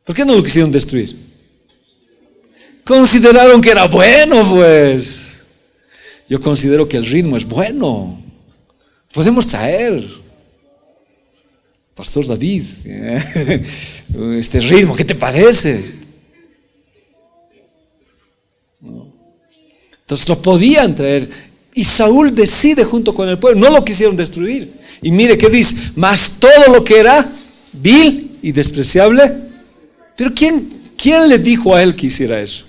¿Por qué no lo quisieron destruir? Consideraron que era bueno, pues. Yo considero que el ritmo es bueno. Podemos traer, Pastor David, este ritmo, ¿qué te parece? Entonces lo podían traer. Y Saúl decide junto con el pueblo, no lo quisieron destruir. Y mire qué dice: mas todo lo que era vil y despreciable. Pero ¿quién le dijo a él que hiciera eso?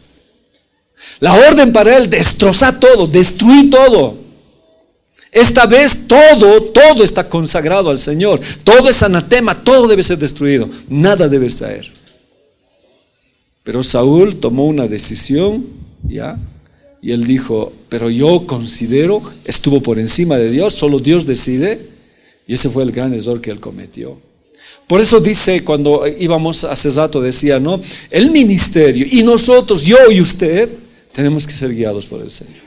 La orden para él: destrozar todo, destruir todo. Esta vez todo está consagrado al Señor. Todo es anatema, todo debe ser destruido, nada debe caer. Pero Saúl tomó una decisión, ¿ya? Y él dijo: pero yo considero, estuvo por encima de Dios, solo Dios decide. Y ese fue el gran error que él cometió. Por eso dice, cuando íbamos hace rato, decía, ¿no? El ministerio, y nosotros, yo y usted, tenemos que ser guiados por el Señor.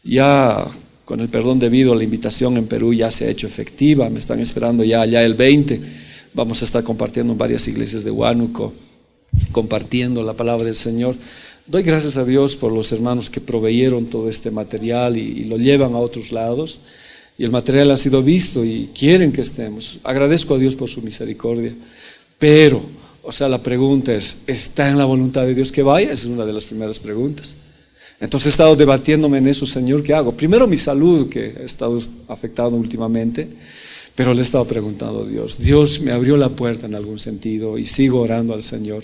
Ya, con el perdón debido, la invitación en Perú ya se ha hecho efectiva. Me están esperando ya el 20. Vamos a estar compartiendo en varias iglesias de Huánuco, compartiendo la palabra del Señor. Doy gracias a Dios por los hermanos que proveyeron todo este material y lo llevan a otros lados. Y el material ha sido visto y quieren que estemos. Agradezco a Dios por su misericordia. Pero, la pregunta es: ¿está en la voluntad de Dios que vaya? Esa es una de las primeras preguntas. Entonces he estado debatiéndome en eso: Señor, ¿qué hago? Primero mi salud, que he estado afectado últimamente, pero le he estado preguntando a Dios. Dios me abrió la puerta en algún sentido y sigo orando al Señor.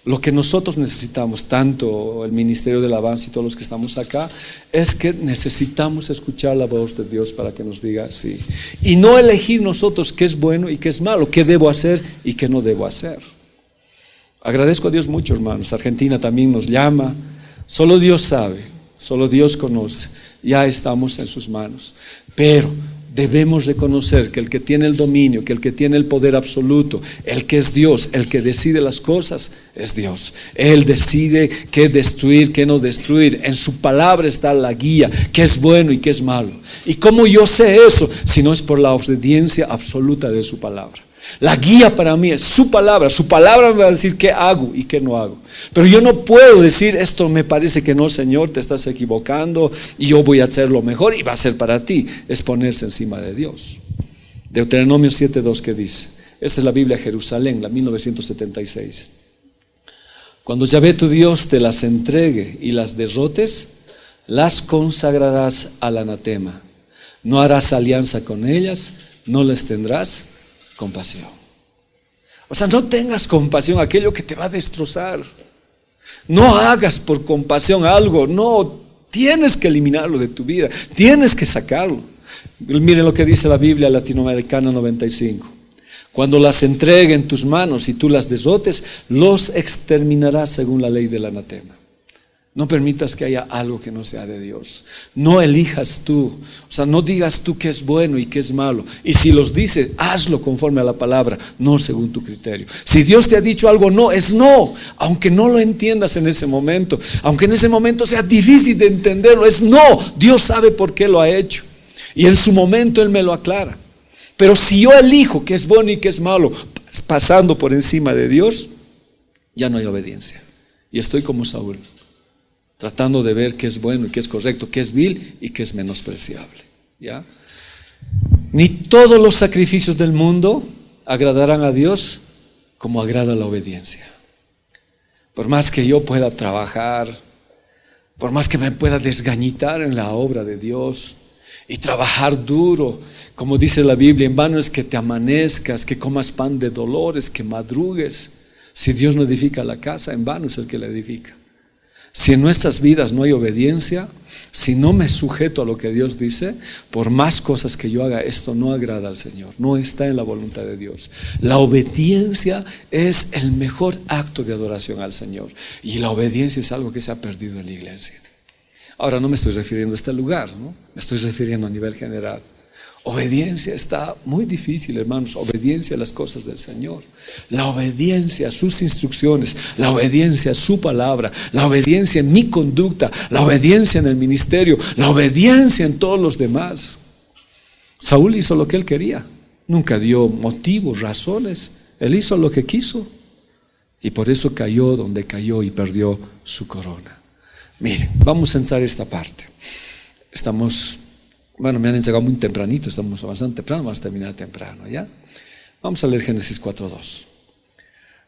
Lo que nosotros necesitamos, tanto el Ministerio de Alabanza y todos los que estamos acá, es que necesitamos escuchar la voz de Dios para que nos diga sí. Y no elegir nosotros qué es bueno y qué es malo, qué debo hacer y qué no debo hacer. Agradezco a Dios mucho, hermanos. Argentina también nos llama. Solo Dios sabe, solo Dios conoce. Ya estamos en sus manos. Pero debemos reconocer que el que tiene el dominio, que el que tiene el poder absoluto, el que es Dios, el que decide las cosas, es Dios. Él decide qué destruir, qué no destruir. En su palabra está la guía, qué es bueno y qué es malo. ¿Y cómo yo sé eso? Si no es por la obediencia absoluta de su palabra. La guía para mí es su palabra. Su palabra me va a decir qué hago y qué no hago. Pero yo no puedo decir: esto me parece que no, Señor, te estás equivocando y yo voy a hacer lo mejor y va a ser para ti. Es ponerse encima de Dios. Deuteronomio 7:2, que dice, esta es la Biblia Jerusalén, la 1976: cuando Yahvé tu Dios te las entregue y las derrotes, las consagrarás al anatema. No harás alianza con ellas, no les tendrás compasión. No tengas compasión a aquello que te va a destrozar. No hagas por compasión algo, no Tienes que eliminarlo de tu vida, tienes que sacarlo. Miren lo que dice la Biblia Latinoamericana 95. Cuando las entregue en tus manos y tú las derrotes, los exterminarás según la ley del anatema. No permitas que haya algo que no sea de Dios. No elijas tú, o sea, no digas tú qué es bueno y qué es malo. Y si los dices, hazlo conforme a la palabra, no según tu criterio. Si Dios te ha dicho algo no, es no, aunque no lo entiendas en ese momento, aunque en ese momento sea difícil de entenderlo, es no. Dios sabe por qué lo ha hecho y en su momento Él me lo aclara. Pero si yo elijo qué es bueno y qué es malo, pasando por encima de Dios, ya no hay obediencia. Y estoy como Saúl, tratando de ver qué es bueno y qué es correcto, qué es vil y qué es menospreciable. ¿Ya? Ni todos los sacrificios del mundo agradarán a Dios como agrada la obediencia. Por más que yo pueda trabajar, por más que me pueda desgañitar en la obra de Dios y trabajar duro, como dice la Biblia, en vano es que te amanezcas, que comas pan de dolores, que madrugues. Si Dios no edifica la casa, en vano es el que la edifica. Si en nuestras vidas no hay obediencia, si no me sujeto a lo que Dios dice, por más cosas que yo haga, esto no agrada al Señor, no está en la voluntad de Dios. La obediencia es el mejor acto de adoración al Señor, y la obediencia es algo que se ha perdido en la iglesia. Ahora no me estoy refiriendo a este lugar, ¿no? Me estoy refiriendo a nivel general. Obediencia está muy difícil, hermanos. Obediencia a las cosas del Señor, la obediencia a sus instrucciones, la obediencia a su palabra, la obediencia en mi conducta, la obediencia en el ministerio, la obediencia en todos los demás. Saúl hizo lo que él quería, nunca dio motivos, razones. Él hizo lo que quiso y por eso cayó donde cayó y perdió su corona. Miren, vamos a censar esta parte. Me han entregado muy tempranito, estamos avanzando temprano, vamos a terminar temprano, ¿ya? Vamos a leer Génesis 4:2.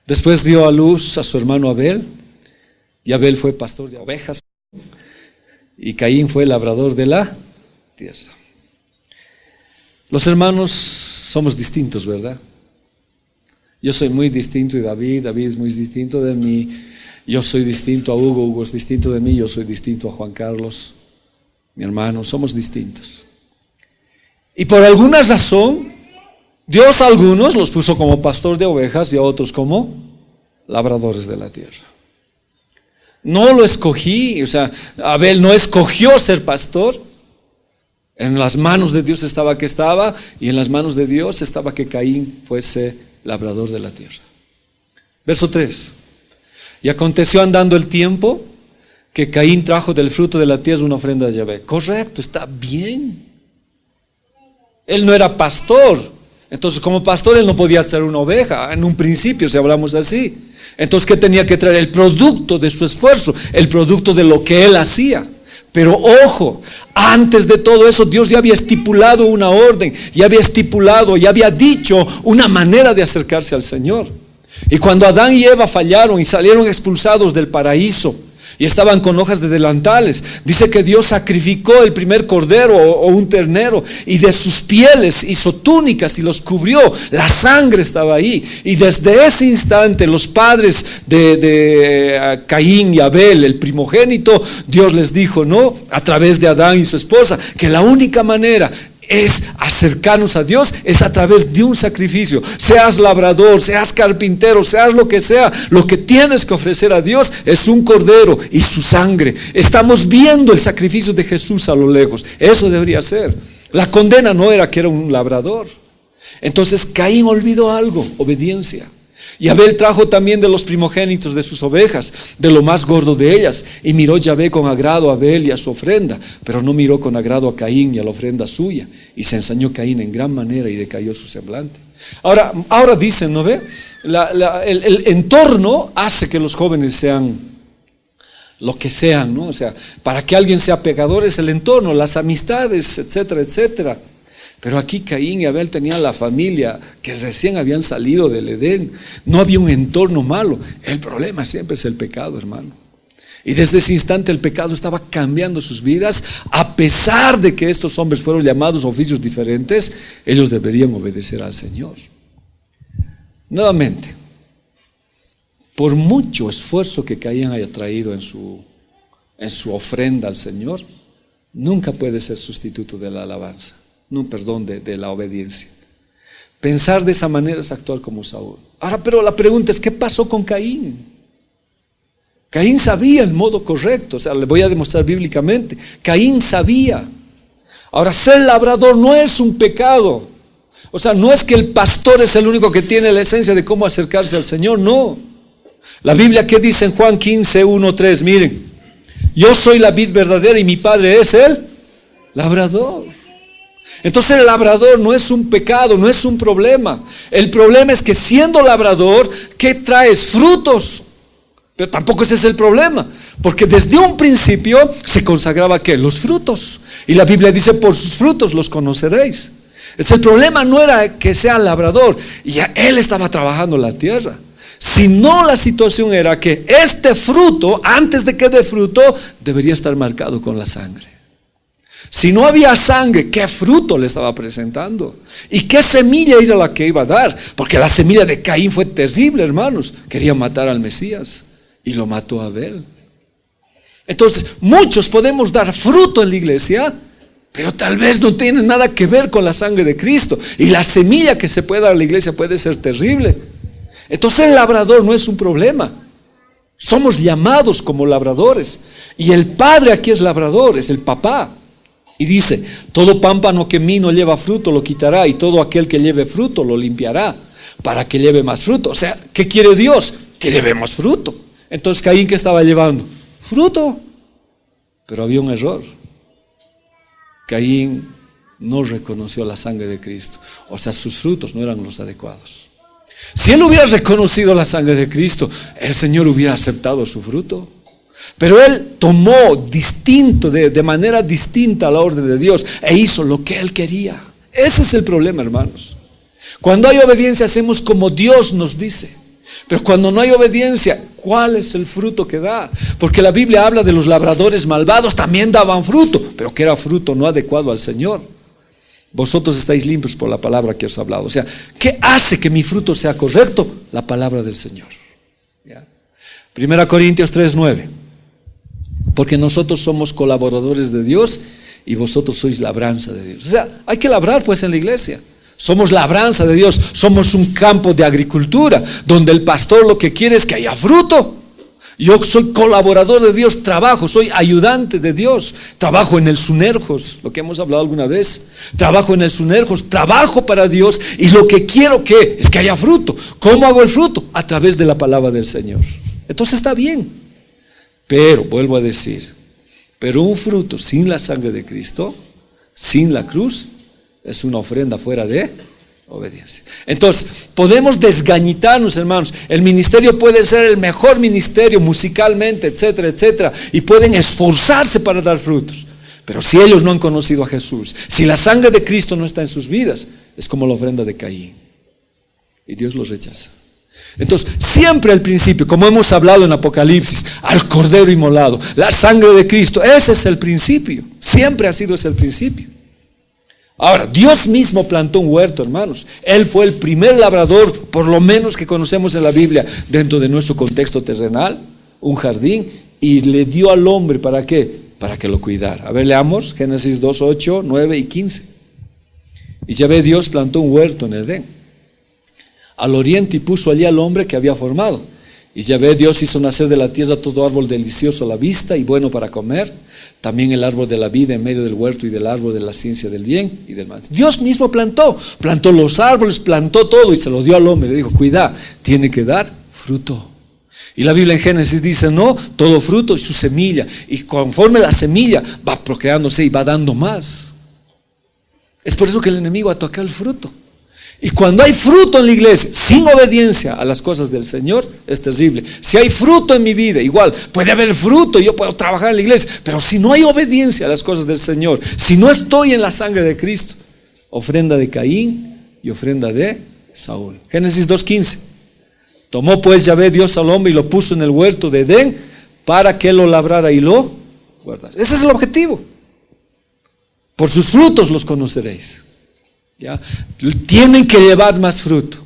Después dio a luz a su hermano Abel, y Abel fue pastor de ovejas, y Caín fue labrador de la tierra. Los hermanos somos distintos, ¿verdad? Yo soy muy distinto de David es muy distinto de mí, yo soy distinto a Hugo es distinto de mí, yo soy distinto a Juan Carlos, mi hermano, somos distintos. Y por alguna razón, Dios a algunos los puso como pastor de ovejas y a otros como labradores de la tierra. No lo escogí, o sea, Abel no escogió ser pastor. En las manos de Dios estaba que estaba, y en las manos de Dios estaba que Caín fuese labrador de la tierra. Verso 3. Y aconteció andando el tiempo que Caín trajo del fruto de la tierra una ofrenda a Yahvé. Correcto, está bien. Él no era pastor, entonces como pastor él no podía ser una oveja, en un principio, si hablamos así. Entonces, ¿qué tenía que traer? El producto de su esfuerzo, el producto de lo que él hacía. Pero ojo, antes de todo eso Dios ya había estipulado una orden, ya había dicho una manera de acercarse al Señor. Y cuando Adán y Eva fallaron y salieron expulsados del paraíso y estaban con hojas de delantales, dice que Dios sacrificó el primer cordero o un ternero, y de sus pieles hizo túnicas y los cubrió. La sangre estaba ahí, y desde ese instante los padres de Caín y Abel, el primogénito, Dios les dijo, no, a través de Adán y su esposa, que la única manera es acercarnos a Dios es a través de un sacrificio. Seas labrador, seas carpintero, seas lo que sea, lo que tienes que ofrecer a Dios es un cordero y su sangre. Estamos viendo el sacrificio de Jesús a lo lejos. Eso debería ser. La condena no era que era un labrador. Entonces Caín olvidó algo: obediencia. Y Abel trajo también de los primogénitos de sus ovejas, de lo más gordo de ellas. Y miró Yahvé con agrado a Abel y a su ofrenda, pero no miró con agrado a Caín y a la ofrenda suya. Y se ensañó Caín en gran manera y decayó su semblante. Ahora dicen, ¿no ve? El entorno hace que los jóvenes sean lo que sean, ¿no? O sea, para que alguien sea pecador es el entorno, las amistades, etcétera, etcétera. Pero aquí Caín y Abel tenían la familia que recién habían salido del Edén. No había un entorno malo. El problema siempre es el pecado, hermano. Y desde ese instante el pecado estaba cambiando sus vidas. A pesar de que estos hombres fueron llamados a oficios diferentes, ellos deberían obedecer al Señor. Nuevamente, por mucho esfuerzo que Caín haya traído en su en su ofrenda al Señor, nunca puede ser sustituto de la alabanza, no, perdón, de la obediencia. Pensar de esa manera es actuar como Saúl. Ahora, pero la pregunta es, ¿qué pasó con Caín? Caín sabía el modo correcto, o sea, le voy a demostrar bíblicamente. Caín sabía. Ahora, ser labrador no es un pecado. O sea, no es que el pastor es el único que tiene la esencia de cómo acercarse al Señor, no. La Biblia, ¿qué dice en Juan 15, 1, 3? Miren, yo soy la vid verdadera y mi padre es el labrador. Entonces el labrador no es un pecado, no es un problema. El problema es que siendo labrador, ¿qué traes? Frutos. Pero tampoco ese es el problema, porque desde un principio se consagraba ¿qué? Los frutos. Y la Biblia dice, por sus frutos los conoceréis. El problema no era que sea labrador, y ya él estaba trabajando la tierra. Sino la situación era que este fruto, antes de que dé fruto, debería estar marcado con la sangre. Si no había sangre, ¿qué fruto le estaba presentando? ¿Y qué semilla era la que iba a dar? Porque la semilla de Caín fue terrible, hermanos. Quería matar al Mesías y lo mató a Abel. Entonces, muchos podemos dar fruto en la iglesia, pero tal vez no tiene nada que ver con la sangre de Cristo. Y la semilla que se puede dar a la iglesia puede ser terrible. Entonces el labrador no es un problema. Somos llamados como labradores. Y el padre aquí es labrador, es el papá. Y dice, todo pámpano que en mí no lleva fruto lo quitará, y todo aquel que lleve fruto lo limpiará, para que lleve más fruto. O sea, ¿qué quiere Dios? Que llevemos fruto. Entonces Caín, ¿qué estaba llevando? Fruto. Pero había un error. Caín no reconoció la sangre de Cristo. O sea, sus frutos no eran los adecuados. Si él hubiera reconocido la sangre de Cristo, el Señor hubiera aceptado su fruto. Pero él tomó distinto, de manera distinta a la orden de Dios, e hizo lo que él quería. Ese es el problema, hermanos. Cuando hay obediencia hacemos como Dios nos dice. Pero cuando no hay obediencia, ¿cuál es el fruto que da? Porque la Biblia habla de los labradores malvados, también daban fruto, pero que era fruto no adecuado al Señor. Vosotros estáis limpios por la palabra que os he hablado. O sea, ¿qué hace que mi fruto sea correcto? La palabra del Señor. ¿Ya? 1 Corintios 3:9. Porque nosotros somos colaboradores de Dios y vosotros sois labranza de Dios. O sea, hay que labrar pues en la iglesia. Somos labranza de Dios, somos un campo de agricultura donde el pastor lo que quiere es que haya fruto. Yo soy colaborador de Dios, trabajo, soy ayudante de Dios, trabajo en el Sunerjos, lo que hemos hablado alguna vez, trabajo en el Sunerjos, trabajo para Dios, y lo que quiero es que haya fruto. ¿Cómo hago el fruto? A través de la palabra del Señor. Entonces está bien, pero vuelvo a decir, pero un fruto sin la sangre de Cristo, sin la cruz, es una ofrenda fuera de obediencia. Entonces, podemos desgañitarnos, hermanos. El ministerio puede ser el mejor ministerio musicalmente, etcétera, etcétera, y pueden esforzarse para dar frutos. Pero si ellos no han conocido a Jesús, si la sangre de Cristo no está en sus vidas, es como la ofrenda de Caín. Y Dios los rechaza. Entonces, siempre al principio, como hemos hablado en Apocalipsis, al Cordero inmolado, la sangre de Cristo, ese es el principio. Siempre ha sido ese el principio. Ahora, Dios mismo plantó un huerto, hermanos. Él fue el primer labrador, por lo menos que conocemos en la Biblia, dentro de nuestro contexto terrenal, un jardín, y le dio al hombre, ¿para qué? Para que lo cuidara. A ver, leamos Génesis 2, 8, 9 y 15. Y Yahvé Dios plantó un huerto en Edén, al oriente, y puso allí al hombre que había formado. Y Yahvé Dios hizo nacer de la tierra todo árbol delicioso a la vista y bueno para comer, también el árbol de la vida en medio del huerto y del árbol de la ciencia del bien y del mal. Dios mismo plantó los árboles, plantó todo y se los dio al hombre. Le dijo, cuida, tiene que dar fruto. Y la Biblia en Génesis dice, no, todo fruto y su semilla, y conforme la semilla va procreándose y va dando más. Es por eso que el enemigo ataca el fruto. Y cuando hay fruto en la iglesia sin obediencia a las cosas del Señor, es terrible. Si hay fruto en mi vida, igual puede haber fruto y yo puedo trabajar en la iglesia, pero si no hay obediencia a las cosas del Señor, si no estoy en la sangre de Cristo, ofrenda de Caín y ofrenda de Saúl. Génesis 2:15. Tomó pues Yahvé Dios al hombre y lo puso en el huerto de Edén para que lo labrara y lo guardara. Ese es el objetivo. Por sus frutos los conoceréis. ¿Ya? Tienen que llevar más fruto,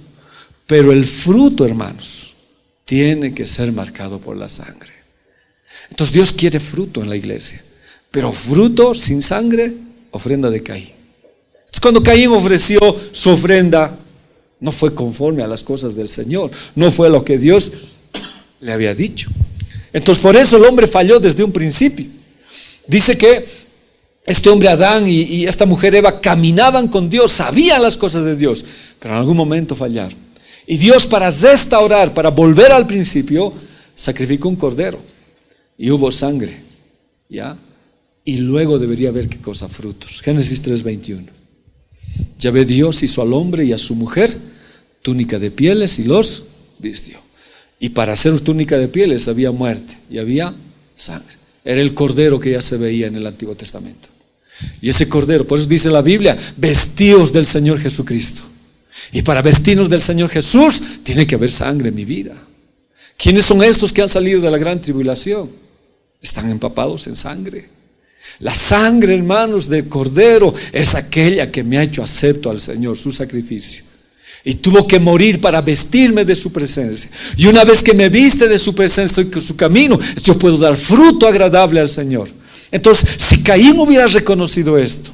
pero el fruto, hermanos, tiene que ser marcado por la sangre. Entonces Dios quiere fruto en la iglesia, pero fruto sin sangre, ofrenda de Caín. Entonces, cuando Caín ofreció su ofrenda, no fue conforme a las cosas del Señor, no fue lo que Dios le había dicho. Entonces por eso el hombre falló desde un principio. Dice que este hombre Adán y esta mujer Eva caminaban con Dios, sabían las cosas de Dios, pero en algún momento fallaron. Y Dios, para restaurar, para volver al principio, sacrificó un cordero y hubo sangre, ¿ya? Y luego debería haber, ¿qué cosa? Frutos. Génesis 3:21. Yahvé Dios hizo al hombre y a su mujer túnica de pieles y los vistió. Y para hacer túnica de pieles había muerte y había sangre. Era el cordero que ya se veía en el Antiguo Testamento. Y ese cordero, por eso dice la Biblia, vestíos del Señor Jesucristo. Y para vestirnos del Señor Jesús tiene que haber sangre en mi vida. ¿Quiénes son estos que han salido de la gran tribulación? Están empapados en sangre. La sangre, hermanos, del cordero es aquella que me ha hecho acepto al Señor, su sacrificio. Y tuvo que morir para vestirme de su presencia. Y una vez que me viste de su presencia y su camino, yo puedo dar fruto agradable al Señor. Entonces, si Caín hubiera reconocido esto,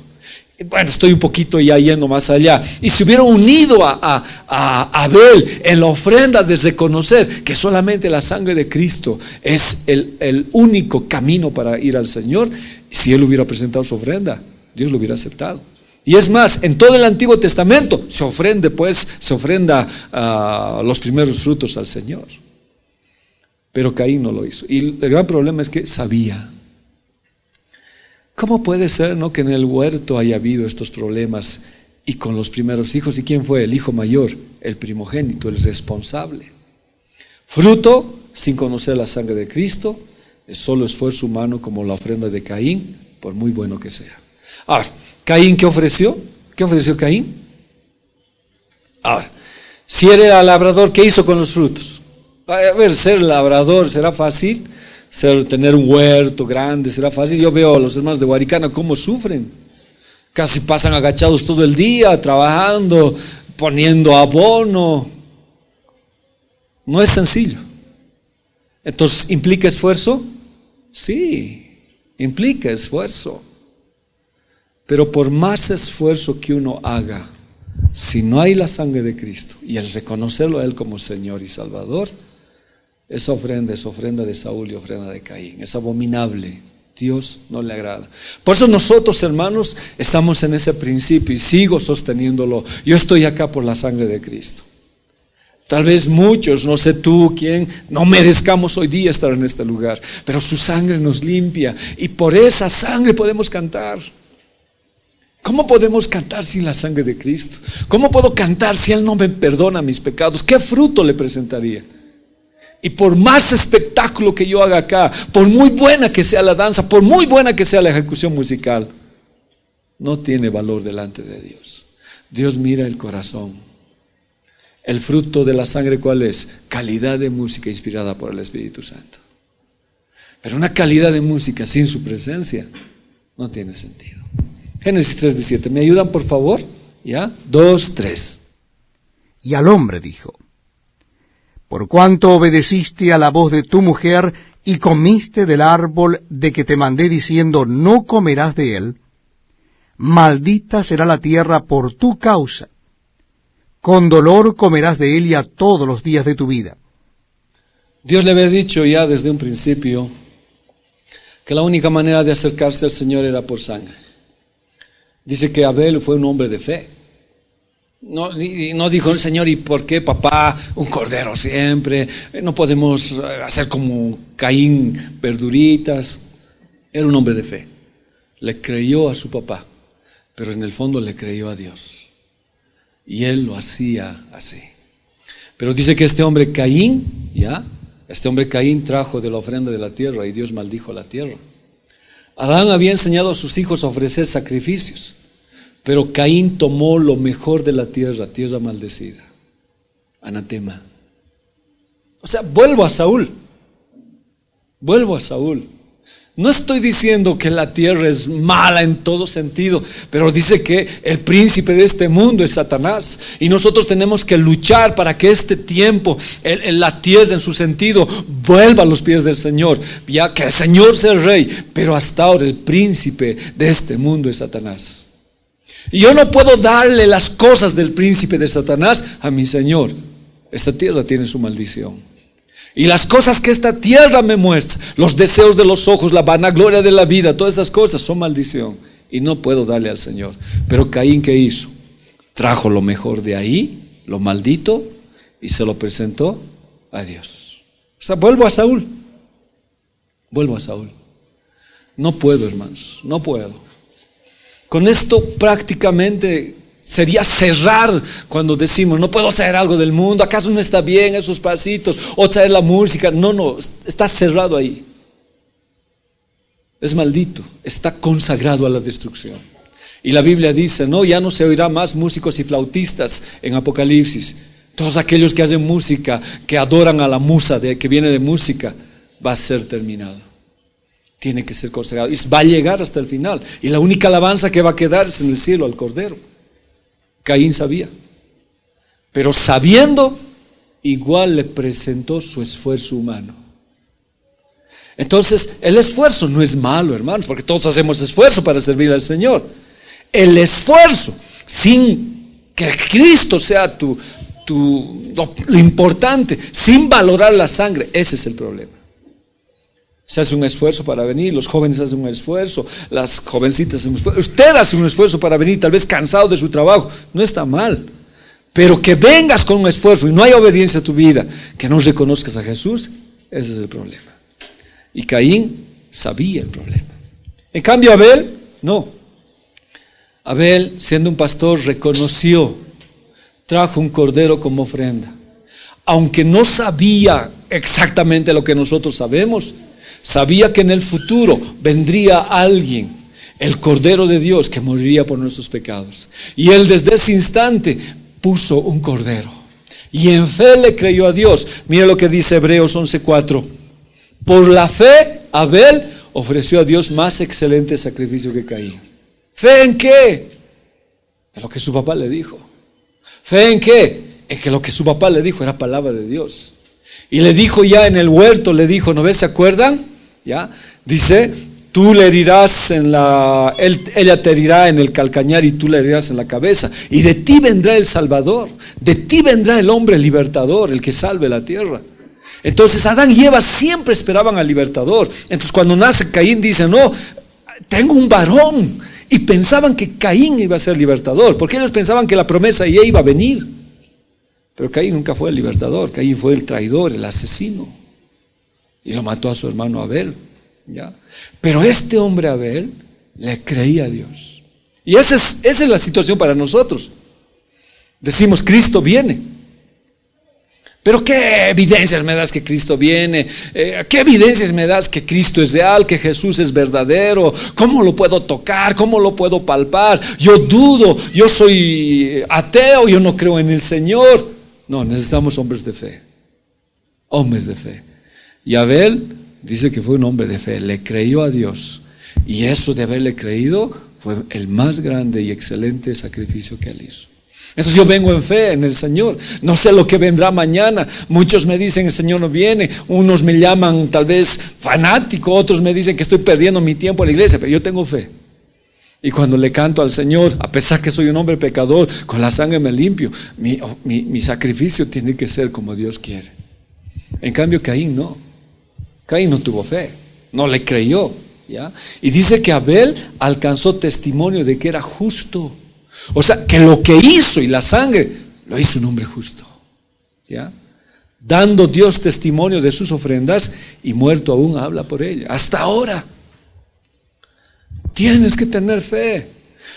bueno, estoy un poquito ya yendo más allá, y se hubiera unido a Abel en la ofrenda de reconocer que solamente la sangre de Cristo es el único camino para ir al Señor, si él hubiera presentado su ofrenda, Dios lo hubiera aceptado. Y es más, en todo el Antiguo Testamento se ofrenda los primeros frutos al Señor. Pero Caín no lo hizo. Y el gran problema es que sabía. ¿Cómo puede ser, no, que en el huerto haya habido estos problemas y con los primeros hijos? ¿Y quién fue? El hijo mayor, el primogénito, el responsable. Fruto sin conocer la sangre de Cristo, es solo esfuerzo humano como la ofrenda de Caín, por muy bueno que sea. Ahora, ¿Caín qué ofreció? ¿Qué ofreció Caín? Ahora, si él era labrador, ¿qué hizo con los frutos? A ver, ser labrador, ¿será fácil? Tener un huerto grande, ¿será fácil? Yo veo a los hermanos de Guaricana cómo sufren. Casi pasan agachados todo el día, trabajando, poniendo abono. No es sencillo. Entonces, ¿implica esfuerzo? Sí, implica esfuerzo. Pero por más esfuerzo que uno haga, si no hay la sangre de Cristo y el reconocerlo a Él como Señor y Salvador, esa ofrenda es ofrenda de Saúl y ofrenda de Caín. Es abominable. Dios no le agrada. Por eso nosotros, hermanos, estamos en ese principio y sigo sosteniéndolo. Yo estoy acá por la sangre de Cristo. Tal vez muchos, no sé tú quién, no merezcamos hoy día estar en este lugar, pero su sangre nos limpia y por esa sangre podemos cantar. ¿Cómo podemos cantar sin la sangre de Cristo? ¿Cómo puedo cantar si Él no me perdona mis pecados? ¿Qué fruto le presentaría? Y por más espectáculo que yo haga acá, por muy buena que sea la danza, por muy buena que sea la ejecución musical, no tiene valor delante de Dios. Dios mira el corazón. El fruto de la sangre, ¿cuál es? Calidad de música inspirada por el Espíritu Santo. Pero una calidad de música sin su presencia no tiene sentido. Génesis 3:17, ¿me ayudan por favor? ¿Ya? 2:3. Y al hombre dijo: por cuanto obedeciste a la voz de tu mujer y comiste del árbol de que te mandé diciendo, no comerás de él, maldita será la tierra por tu causa. Con dolor comerás de ella todos los días de tu vida. Dios le había dicho ya desde un principio que la única manera de acercarse al Señor era por sangre. Dice que Abel fue un hombre de fe. No dijo el Señor, ¿y por qué, papá, un cordero siempre? No podemos hacer como Caín, verduritas. Era un hombre de fe. Le creyó a su papá, pero en el fondo le creyó a Dios. Y él lo hacía así. Pero dice que este hombre Caín, trajo de la ofrenda de la tierra y Dios maldijo la tierra. Adán había enseñado a sus hijos a ofrecer sacrificios. Pero Caín tomó lo mejor de la tierra, tierra maldecida. Anatema. O sea, vuelvo a Saúl. No estoy diciendo que la tierra es mala en todo sentido, pero dice que el príncipe de este mundo es Satanás. Y nosotros tenemos que luchar para que este tiempo, la tierra en su sentido, vuelva a los pies del Señor. Ya que el Señor sea el rey, pero hasta ahora el príncipe de este mundo es Satanás. Y yo no puedo darle las cosas del príncipe de Satanás a mi Señor. Esta tierra tiene su maldición. Y las cosas que esta tierra me muestra, los deseos de los ojos, la vanagloria de la vida, todas esas cosas son maldición. Y no puedo darle al Señor. Pero Caín, ¿qué hizo? Trajo lo mejor de ahí, lo maldito, y se lo presentó a Dios. O sea, vuelvo a Saúl. No puedo, hermanos, no puedo. Con esto prácticamente sería cerrar cuando decimos, no puedo traer algo del mundo, ¿acaso no está bien esos pasitos? O traer la música. No, está cerrado ahí. Es maldito, está consagrado a la destrucción. Y la Biblia dice, no, ya no se oirá más músicos y flautistas en Apocalipsis. Todos aquellos que hacen música, que adoran a la musa que viene de música, va a ser terminado. Tiene que ser consagrado. Y va a llegar hasta el final. Y la única alabanza que va a quedar es en el cielo al Cordero. Caín sabía, pero sabiendo, igual le presentó su esfuerzo humano. Entonces, el esfuerzo no es malo, hermanos, porque todos hacemos esfuerzo para servir al Señor. El esfuerzo, sin que Cristo sea lo importante, sin valorar la sangre, ese es el problema. Se hace un esfuerzo para venir, los jóvenes hacen un esfuerzo, las jovencitas hacen un esfuerzo, usted hace un esfuerzo para venir, tal vez cansado de su trabajo, no está mal, pero que vengas con un esfuerzo y no hay obediencia a tu vida, que no reconozcas a Jesús, ese es el problema. Y Caín sabía el problema. En cambio Abel, no. Abel, siendo un pastor, reconoció, trajo un cordero como ofrenda, aunque no sabía exactamente lo que nosotros sabemos. Sabía que en el futuro vendría alguien, el Cordero de Dios, que moriría por nuestros pecados. Y él desde ese instante puso un cordero. Y en fe le creyó a Dios. Mira lo que dice Hebreos 11:4. Por la fe, Abel ofreció a Dios más excelente sacrificio que Caín. ¿Fe en qué? En lo que su papá le dijo. ¿Fe en qué? En que lo que su papá le dijo era palabra de Dios. Y le dijo ya en el huerto, le dijo, ¿no ves? ¿Se acuerdan? ¿Ya? Dice, tú le herirás ella te herirá en el calcañar y tú le herirás en la cabeza. Y de ti vendrá el Salvador, de ti vendrá el hombre libertador, el que salve la tierra. Entonces Adán y Eva siempre esperaban al libertador. Entonces cuando nace Caín dice, no, tengo un varón. Y pensaban que Caín iba a ser libertador, porque ellos pensaban que la promesa ya iba a venir. Pero Caín nunca fue el libertador, Caín fue el traidor, el asesino. Y lo mató a su hermano Abel. ¿Ya? Pero este hombre Abel le creía a Dios. Y esa es la situación para nosotros. Decimos, Cristo viene. Pero ¿qué evidencias me das que Cristo viene? ¿Qué evidencias me das que Cristo es real, que Jesús es verdadero? ¿Cómo lo puedo tocar? ¿Cómo lo puedo palpar? Yo dudo, yo soy ateo, yo no creo en el Señor. No, necesitamos hombres de fe. Hombres de fe. Y Abel dice que fue un hombre de fe, le creyó a Dios. Y eso de haberle creído fue el más grande y excelente sacrificio que él hizo. Entonces yo vengo en fe en el Señor. No sé lo que vendrá mañana. Muchos me dicen el Señor no viene. Unos me llaman tal vez fanático. Otros me dicen que estoy perdiendo mi tiempo en la iglesia. Pero yo tengo fe. Y cuando le canto al Señor, a pesar que soy un hombre pecador, con la sangre me limpio. Mi sacrificio tiene que ser como Dios quiere. En cambio Caín no. Caín no tuvo fe. No le creyó. ¿Ya? Y dice que Abel alcanzó testimonio de que era justo. O sea, que lo que hizo y la sangre lo hizo un hombre justo. ¿Ya? Dando Dios testimonio de sus ofrendas y muerto aún habla por ella. Hasta ahora. Tienes que tener fe.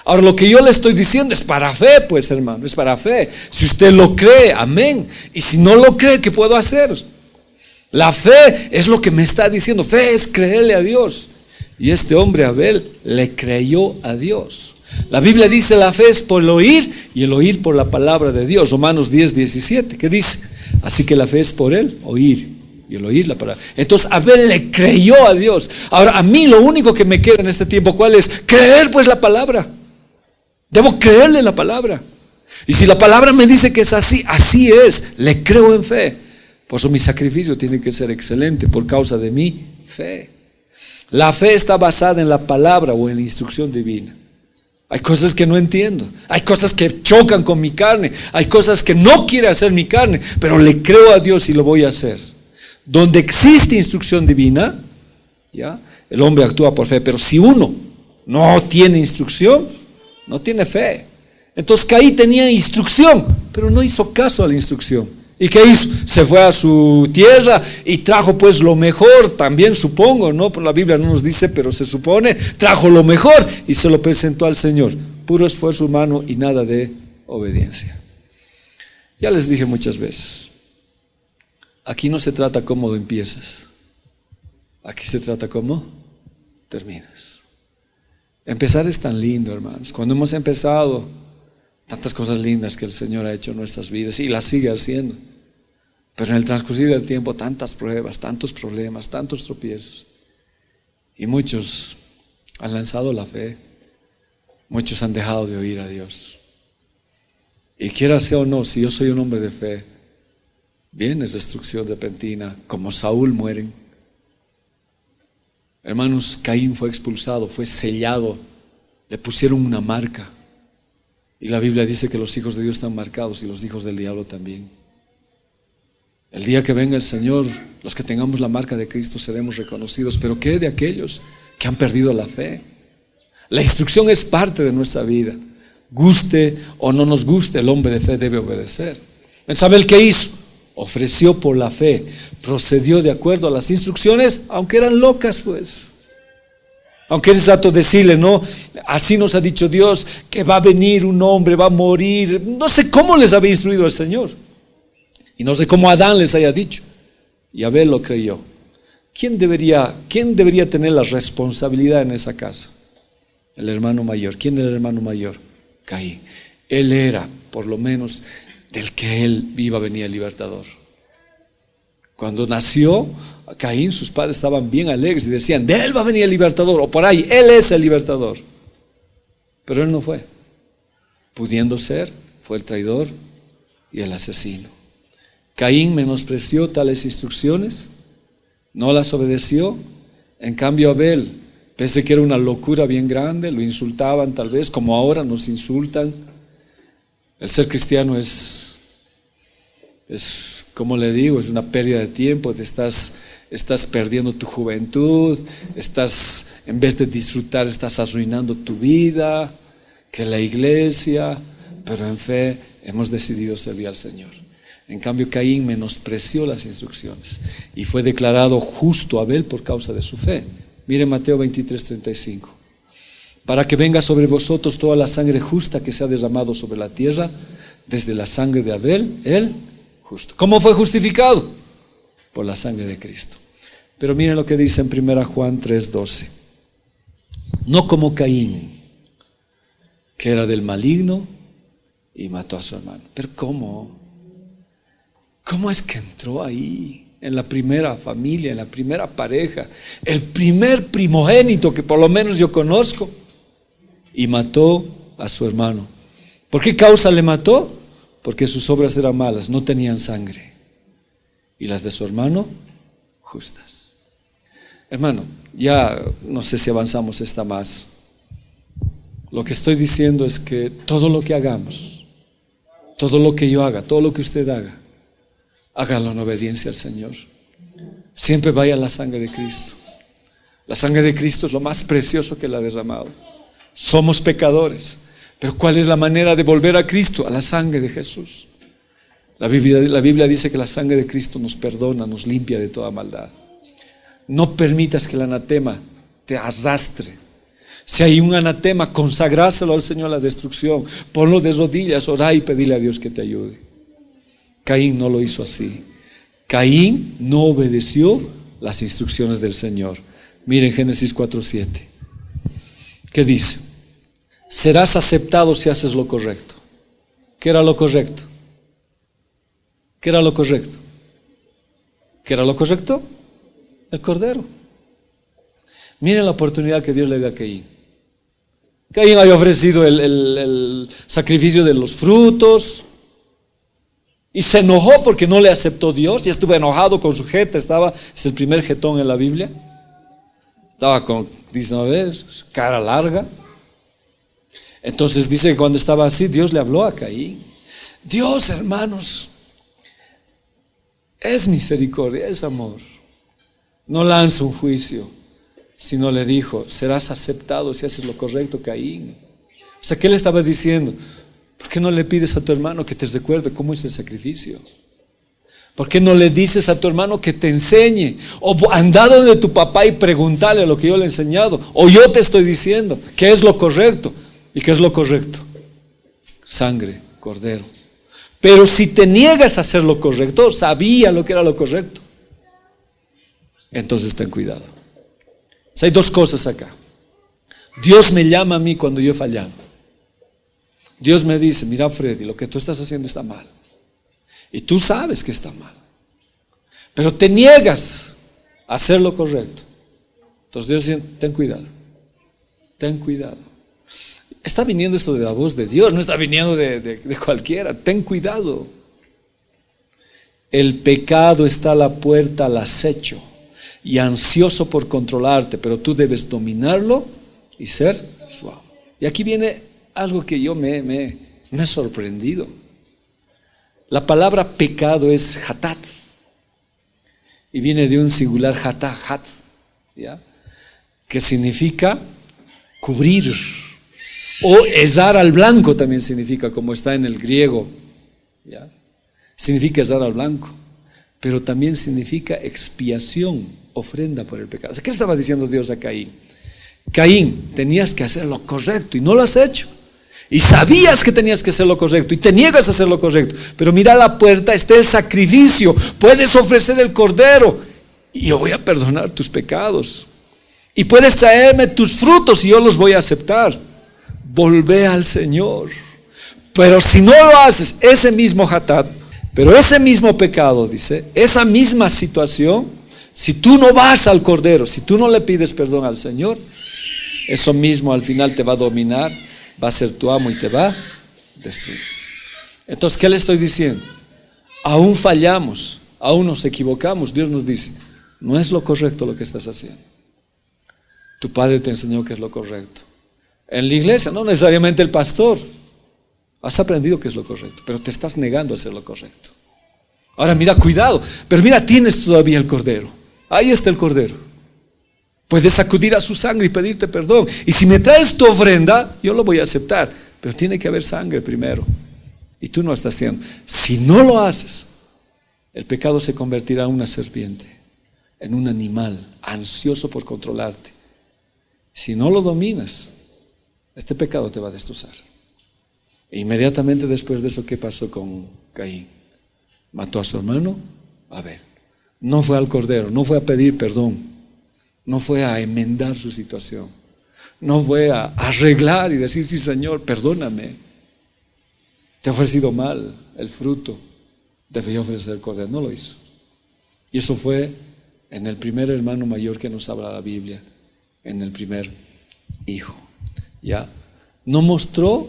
Ahora lo que yo le estoy diciendo es para fe, pues hermano, es para fe. Si usted lo cree, amén. Y si no lo cree, ¿qué puedo hacer? La fe es lo que me está diciendo. Fe es creerle a Dios. Y este hombre Abel le creyó a Dios. La Biblia dice la fe es por el oír y el oír por la palabra de Dios. Romanos 10:17, ¿qué dice? Así que la fe es por el oír y el oír la palabra. Entonces Abel le creyó a Dios. Ahora a mí lo único que me queda en este tiempo, ¿cuál es? Creer pues la palabra. Debo creerle en la palabra. Y si la palabra me dice que es así, así es. Le creo en fe. Por eso mi sacrificio tiene que ser excelente por causa de mi fe. La fe está basada en la palabra o en la instrucción divina. Hay cosas que no entiendo, hay cosas que chocan con mi carne, hay cosas que no quiere hacer mi carne, pero le creo a Dios y lo voy a hacer. Donde existe instrucción divina, ¿ya? El hombre actúa por fe, pero si uno no tiene instrucción, no tiene fe. Entonces Caín tenía instrucción, pero no hizo caso a la instrucción. ¿Y qué hizo? Se fue a su tierra y trajo pues lo mejor, también supongo, ¿no? Por la Biblia no nos dice, pero se supone, trajo lo mejor y se lo presentó al Señor. Puro esfuerzo humano y nada de obediencia. Ya les dije muchas veces, aquí no se trata cómo empiezas, aquí se trata cómo terminas. Empezar es tan lindo, hermanos. Cuando hemos empezado, tantas cosas lindas que el Señor ha hecho en nuestras vidas y las sigue haciendo. Pero en el transcurrir del tiempo, tantas pruebas, tantos problemas, tantos tropiezos. Y muchos han lanzado la fe. Muchos han dejado de oír a Dios. Y quiera sea o no, si yo soy un hombre de fe, viene destrucción repentina, como Saúl mueren. Hermanos, Caín fue expulsado, fue sellado, le pusieron una marca. Y la Biblia dice que los hijos de Dios están marcados y los hijos del diablo también. El día que venga el Señor, los que tengamos la marca de Cristo seremos reconocidos. Pero ¿qué de aquellos que han perdido la fe? La instrucción es parte de nuestra vida. Guste o no nos guste, el hombre de fe debe obedecer. ¿Sabe el que hizo? Ofreció por la fe, procedió de acuerdo a las instrucciones, aunque eran locas pues. Aunque es exacto decirle, no, así nos ha dicho Dios, que va a venir un hombre, va a morir. No sé cómo les había instruido el Señor. Y no sé cómo Adán les haya dicho. Y Abel lo creyó. ¿Quién debería tener la responsabilidad en esa casa? El hermano mayor. ¿Quién era el hermano mayor? Caín. Él era, por lo menos, del que él iba a venir el libertador. Cuando nació Caín, sus padres estaban bien alegres y decían, de él va a venir el libertador, o por ahí, él es el libertador. Pero él no fue. Pudiendo ser, fue el traidor y el asesino. Caín menospreció tales instrucciones, no las obedeció. En cambio Abel, pese que era una locura bien grande, lo insultaban tal vez, como ahora nos insultan. El ser cristiano es como le digo, es una pérdida de tiempo. Te estás perdiendo tu juventud, en vez de disfrutar, estás arruinando tu vida, que la iglesia, pero en fe hemos decidido servir al Señor. En cambio Caín menospreció las instrucciones y fue declarado justo Abel por causa de su fe. Mire Mateo 23:35. Para que venga sobre vosotros toda la sangre justa que se ha derramado sobre la tierra, desde la sangre de Abel, el justo. ¿Cómo fue justificado? Por la sangre de Cristo. Pero miren lo que dice en 1 Juan 3:12. No como Caín, que era del maligno y mató a su hermano. Pero ¿cómo es que entró ahí? En la primera familia, en la primera pareja, el primer primogénito que por lo menos yo conozco, y mató a su hermano. ¿Por qué causa le mató? Porque sus obras eran malas, no tenían sangre, y las de su hermano justas. Hermano, ya no sé si avanzamos esta más. Lo que estoy diciendo es que todo lo que hagamos, todo lo que yo haga, todo lo que usted haga, hágalo en obediencia al Señor. Siempre vaya a la sangre de Cristo. La sangre de Cristo es lo más precioso que Él ha derramado. Somos pecadores, pero ¿cuál es la manera de volver a Cristo? A la sangre de Jesús. La Biblia dice que la sangre de Cristo nos perdona, nos limpia de toda maldad. No permitas que el anatema te arrastre. Si hay un anatema, consagráselo al Señor a la destrucción. Ponlo de rodillas, orá y pedile a Dios que te ayude. Caín no lo hizo así. Caín no obedeció las instrucciones del Señor. Miren Génesis 4:7. ¿Qué dice? Serás aceptado si haces lo correcto. ¿Qué era lo correcto? ¿Qué era lo correcto? ¿Qué era lo correcto? El cordero. Miren la oportunidad que Dios le dio a Caín. Caín había ofrecido el sacrificio de los frutos y se enojó porque no le aceptó Dios y estuvo enojado con su jeta. Es el primer jetón en la Biblia. Estaba con, dice una vez, cara larga. Entonces dice que cuando estaba así, Dios le habló a Caín. Dios, hermanos, es misericordia, es amor. No lanza un juicio, sino le dijo, serás aceptado si haces lo correcto, Caín. O sea, ¿qué le estaba diciendo? ¿Por qué no le pides a tu hermano que te recuerde cómo es el sacrificio? ¿Por qué no le dices a tu hermano que te enseñe? O anda donde tu papá y pregúntale lo que yo le he enseñado. O yo te estoy diciendo qué es lo correcto. ¿Y qué es lo correcto? Sangre, cordero. Pero si te niegas a hacer lo correcto, sabía lo que era lo correcto, entonces ten cuidado. O sea, hay dos cosas acá. Dios me llama a mí cuando yo he fallado. Dios me dice, mira Freddy, lo que tú estás haciendo está mal. Y tú sabes que está mal, pero te niegas a hacer lo correcto. Entonces Dios dice, ten cuidado. Ten cuidado. Está viniendo esto de la voz de Dios, no está viniendo de cualquiera. Ten cuidado. El pecado está a la puerta al acecho y ansioso por controlarte, pero tú debes dominarlo y ser suave. Y aquí viene algo que yo me he sorprendido. La palabra pecado es hatat y viene de un singular hat, ¿ya? Que significa cubrir. O ezar al blanco también significa, como está en el griego, ¿ya? Significa ezar al blanco, pero también significa expiación, ofrenda por el pecado. O sea, ¿qué estaba diciendo Dios a Caín? Caín, tenías que hacer lo correcto y no lo has hecho. Y sabías que tenías que hacer lo correcto y te niegas a hacer lo correcto. Pero mira, a la puerta está el sacrificio, puedes ofrecer el cordero y yo voy a perdonar tus pecados. Y puedes traerme tus frutos y yo los voy a aceptar. Volvé al Señor. Pero si no lo haces, ese mismo hatat, pero ese mismo pecado, dice, esa misma situación, si tú no vas al cordero, si tú no le pides perdón al Señor, eso mismo al final te va a dominar, va a ser tu amo y te va a destruir. Entonces, ¿qué le estoy diciendo? Aún fallamos, aún nos equivocamos. Dios nos dice, no es lo correcto lo que estás haciendo. Tu padre te enseñó que es lo correcto. En la iglesia, no necesariamente el pastor. Has aprendido que es lo correcto, pero te estás negando a hacer lo correcto. Ahora mira, cuidado, pero mira, tienes todavía el cordero. Ahí está el cordero. Puedes acudir a su sangre y pedirte perdón. Y si me traes tu ofrenda, yo lo voy a aceptar. Pero tiene que haber sangre primero. Y tú no estás haciendo. Si no lo haces, el pecado se convertirá en una serpiente, en un animal ansioso por controlarte. Si no lo dominas, este pecado te va a destrozar. E inmediatamente después de eso, ¿qué pasó con Caín? Mató a su hermano Abel. No fue al cordero, no fue a pedir perdón. No fue a enmendar su situación. No fue a arreglar y decir, sí Señor, perdóname. Te he ofrecido mal el fruto. Debía ofrecer el cordero. No lo hizo. Y eso fue en el primer hermano mayor que nos habla la Biblia. En el primer hijo. ¿Ya? No mostró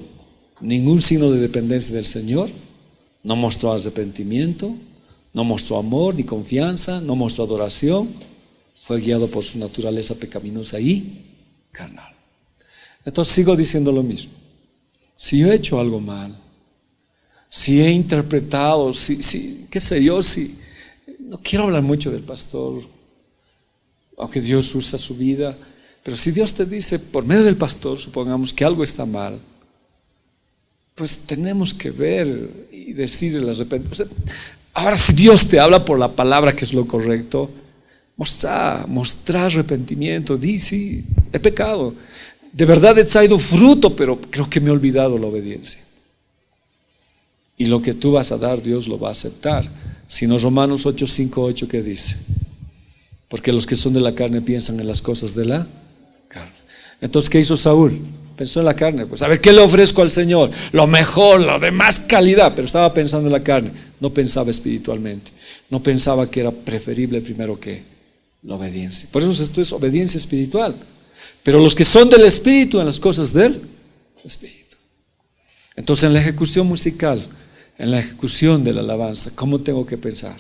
ningún signo de dependencia del Señor. No mostró arrepentimiento. No mostró amor ni confianza. No mostró adoración. Fue guiado por su naturaleza pecaminosa y carnal. Entonces sigo diciendo lo mismo. Si yo he hecho algo mal, si he interpretado, qué sé yo, no quiero hablar mucho del pastor, aunque Dios usa su vida, pero si Dios te dice por medio del pastor, supongamos que algo está mal, pues tenemos que ver y decir el arrepentimiento. O sea, ahora si Dios te habla por la palabra, que es lo correcto, mostrar arrepentimiento, di sí, he pecado, de verdad he traído fruto, pero creo que me he olvidado la obediencia. Y lo que tú vas a dar, Dios lo va a aceptar. Si no, Romanos 8:5-8, ¿qué dice? Porque los que son de la carne piensan en las cosas de la carne. Entonces, ¿qué hizo Saúl? Pensó en la carne, pues a ver, ¿qué le ofrezco al Señor? Lo mejor, lo de más calidad, pero estaba pensando en la carne, no pensaba espiritualmente. no pensaba que era preferible primero que la obediencia. Por eso esto es obediencia espiritual. Pero los que son del Espíritu, en las cosas del Espíritu. Entonces, en la ejecución musical, en la ejecución de la alabanza, ¿cómo tengo que pensar?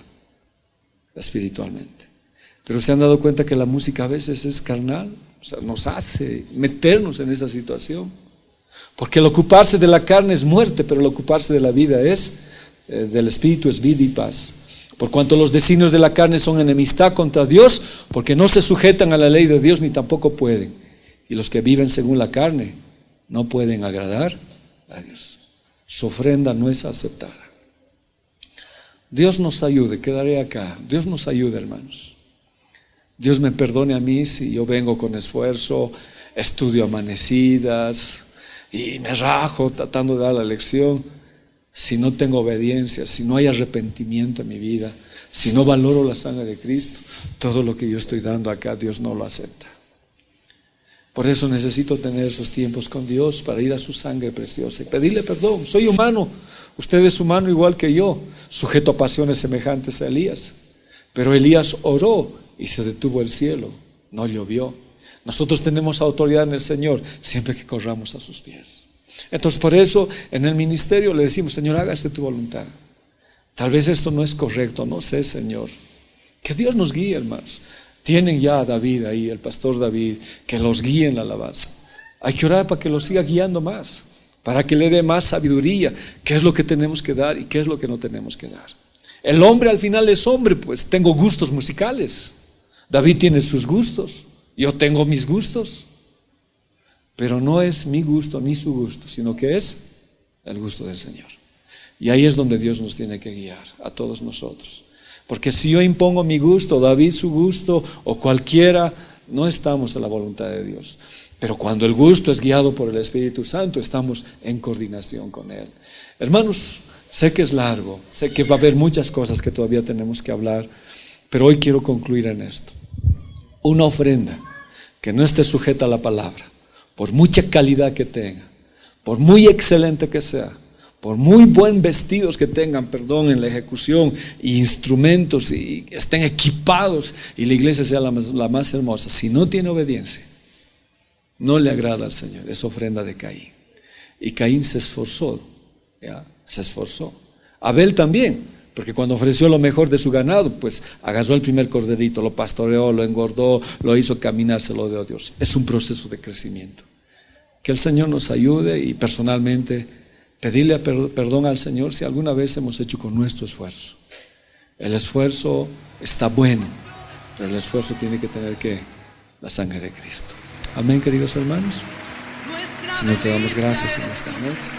Espiritualmente. Pero se han dado cuenta que la música a veces es carnal, o sea, nos hace meternos en esa situación. Porque el ocuparse de la carne es muerte, pero el ocuparse de la vida del Espíritu es vida y paz. Por cuanto los designios de la carne son enemistad contra Dios, porque no se sujetan a la ley de Dios ni tampoco pueden. Y los que viven según la carne no pueden agradar a Dios. Su ofrenda no es aceptada. Dios nos ayude, quedaré acá. Dios nos ayude, hermanos. Dios me perdone a mí si yo vengo con esfuerzo, estudio amanecidas y me rajo tratando de dar la lección. Si no tengo obediencia, si no hay arrepentimiento en mi vida, si no valoro la sangre de Cristo, todo lo que yo estoy dando acá, Dios no lo acepta. Por eso necesito tener esos tiempos con Dios para ir a su sangre preciosa y pedirle perdón. Soy humano, usted es humano igual que yo, sujeto a pasiones semejantes a Elías. Pero Elías oró y se detuvo el cielo, no llovió. Nosotros tenemos autoridad en el Señor siempre que corramos a sus pies. Entonces por eso en el ministerio le decimos: Señor, hágase tu voluntad. Tal vez esto no es correcto, no sé, Señor. Que Dios nos guíe, hermanos. Tienen ya a David ahí, el pastor David, que los guíe en la alabanza. Hay que orar para que los siga guiando más, para que le dé más sabiduría, qué es lo que tenemos que dar y qué es lo que no tenemos que dar. El hombre al final es hombre, pues tengo gustos musicales. David tiene sus gustos, yo tengo mis gustos. Pero no es mi gusto ni su gusto, sino que es el gusto del Señor. Y ahí es donde Dios nos tiene que guiar, a todos nosotros. Porque si yo impongo mi gusto, David su gusto, o cualquiera, no estamos en la voluntad de Dios. Pero cuando el gusto es guiado por el Espíritu Santo, estamos en coordinación con Él. Hermanos, sé que es largo, sé que va a haber muchas cosas que todavía tenemos que hablar, pero hoy quiero concluir en esto. Una ofrenda que no esté sujeta a la palabra, por mucha calidad que tenga, por muy excelente que sea, por muy buen vestidos que tengan, en la ejecución, y instrumentos, y estén equipados, y la iglesia sea la más hermosa, si no tiene obediencia, no le agrada al Señor. Es ofrenda de Caín. Y Caín se esforzó, se esforzó. Abel también, porque cuando ofreció lo mejor de su ganado, pues agarró el primer corderito, lo pastoreó, lo engordó, lo hizo caminar, se lo dio a Dios. Es un proceso de crecimiento. Que el Señor nos ayude, y personalmente pedirle perdón al Señor si alguna vez hemos hecho con nuestro esfuerzo. El esfuerzo está bueno, pero el esfuerzo tiene que tener la sangre de Cristo. Amén, queridos hermanos. Señor, te damos gracias en esta noche.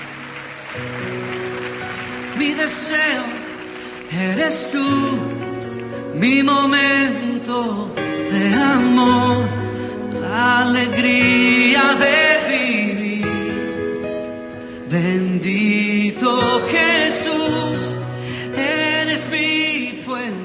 Mi deseo eres tú, mi momento de amor, la alegría de vivir. Bendito Jesús, eres mi fuente.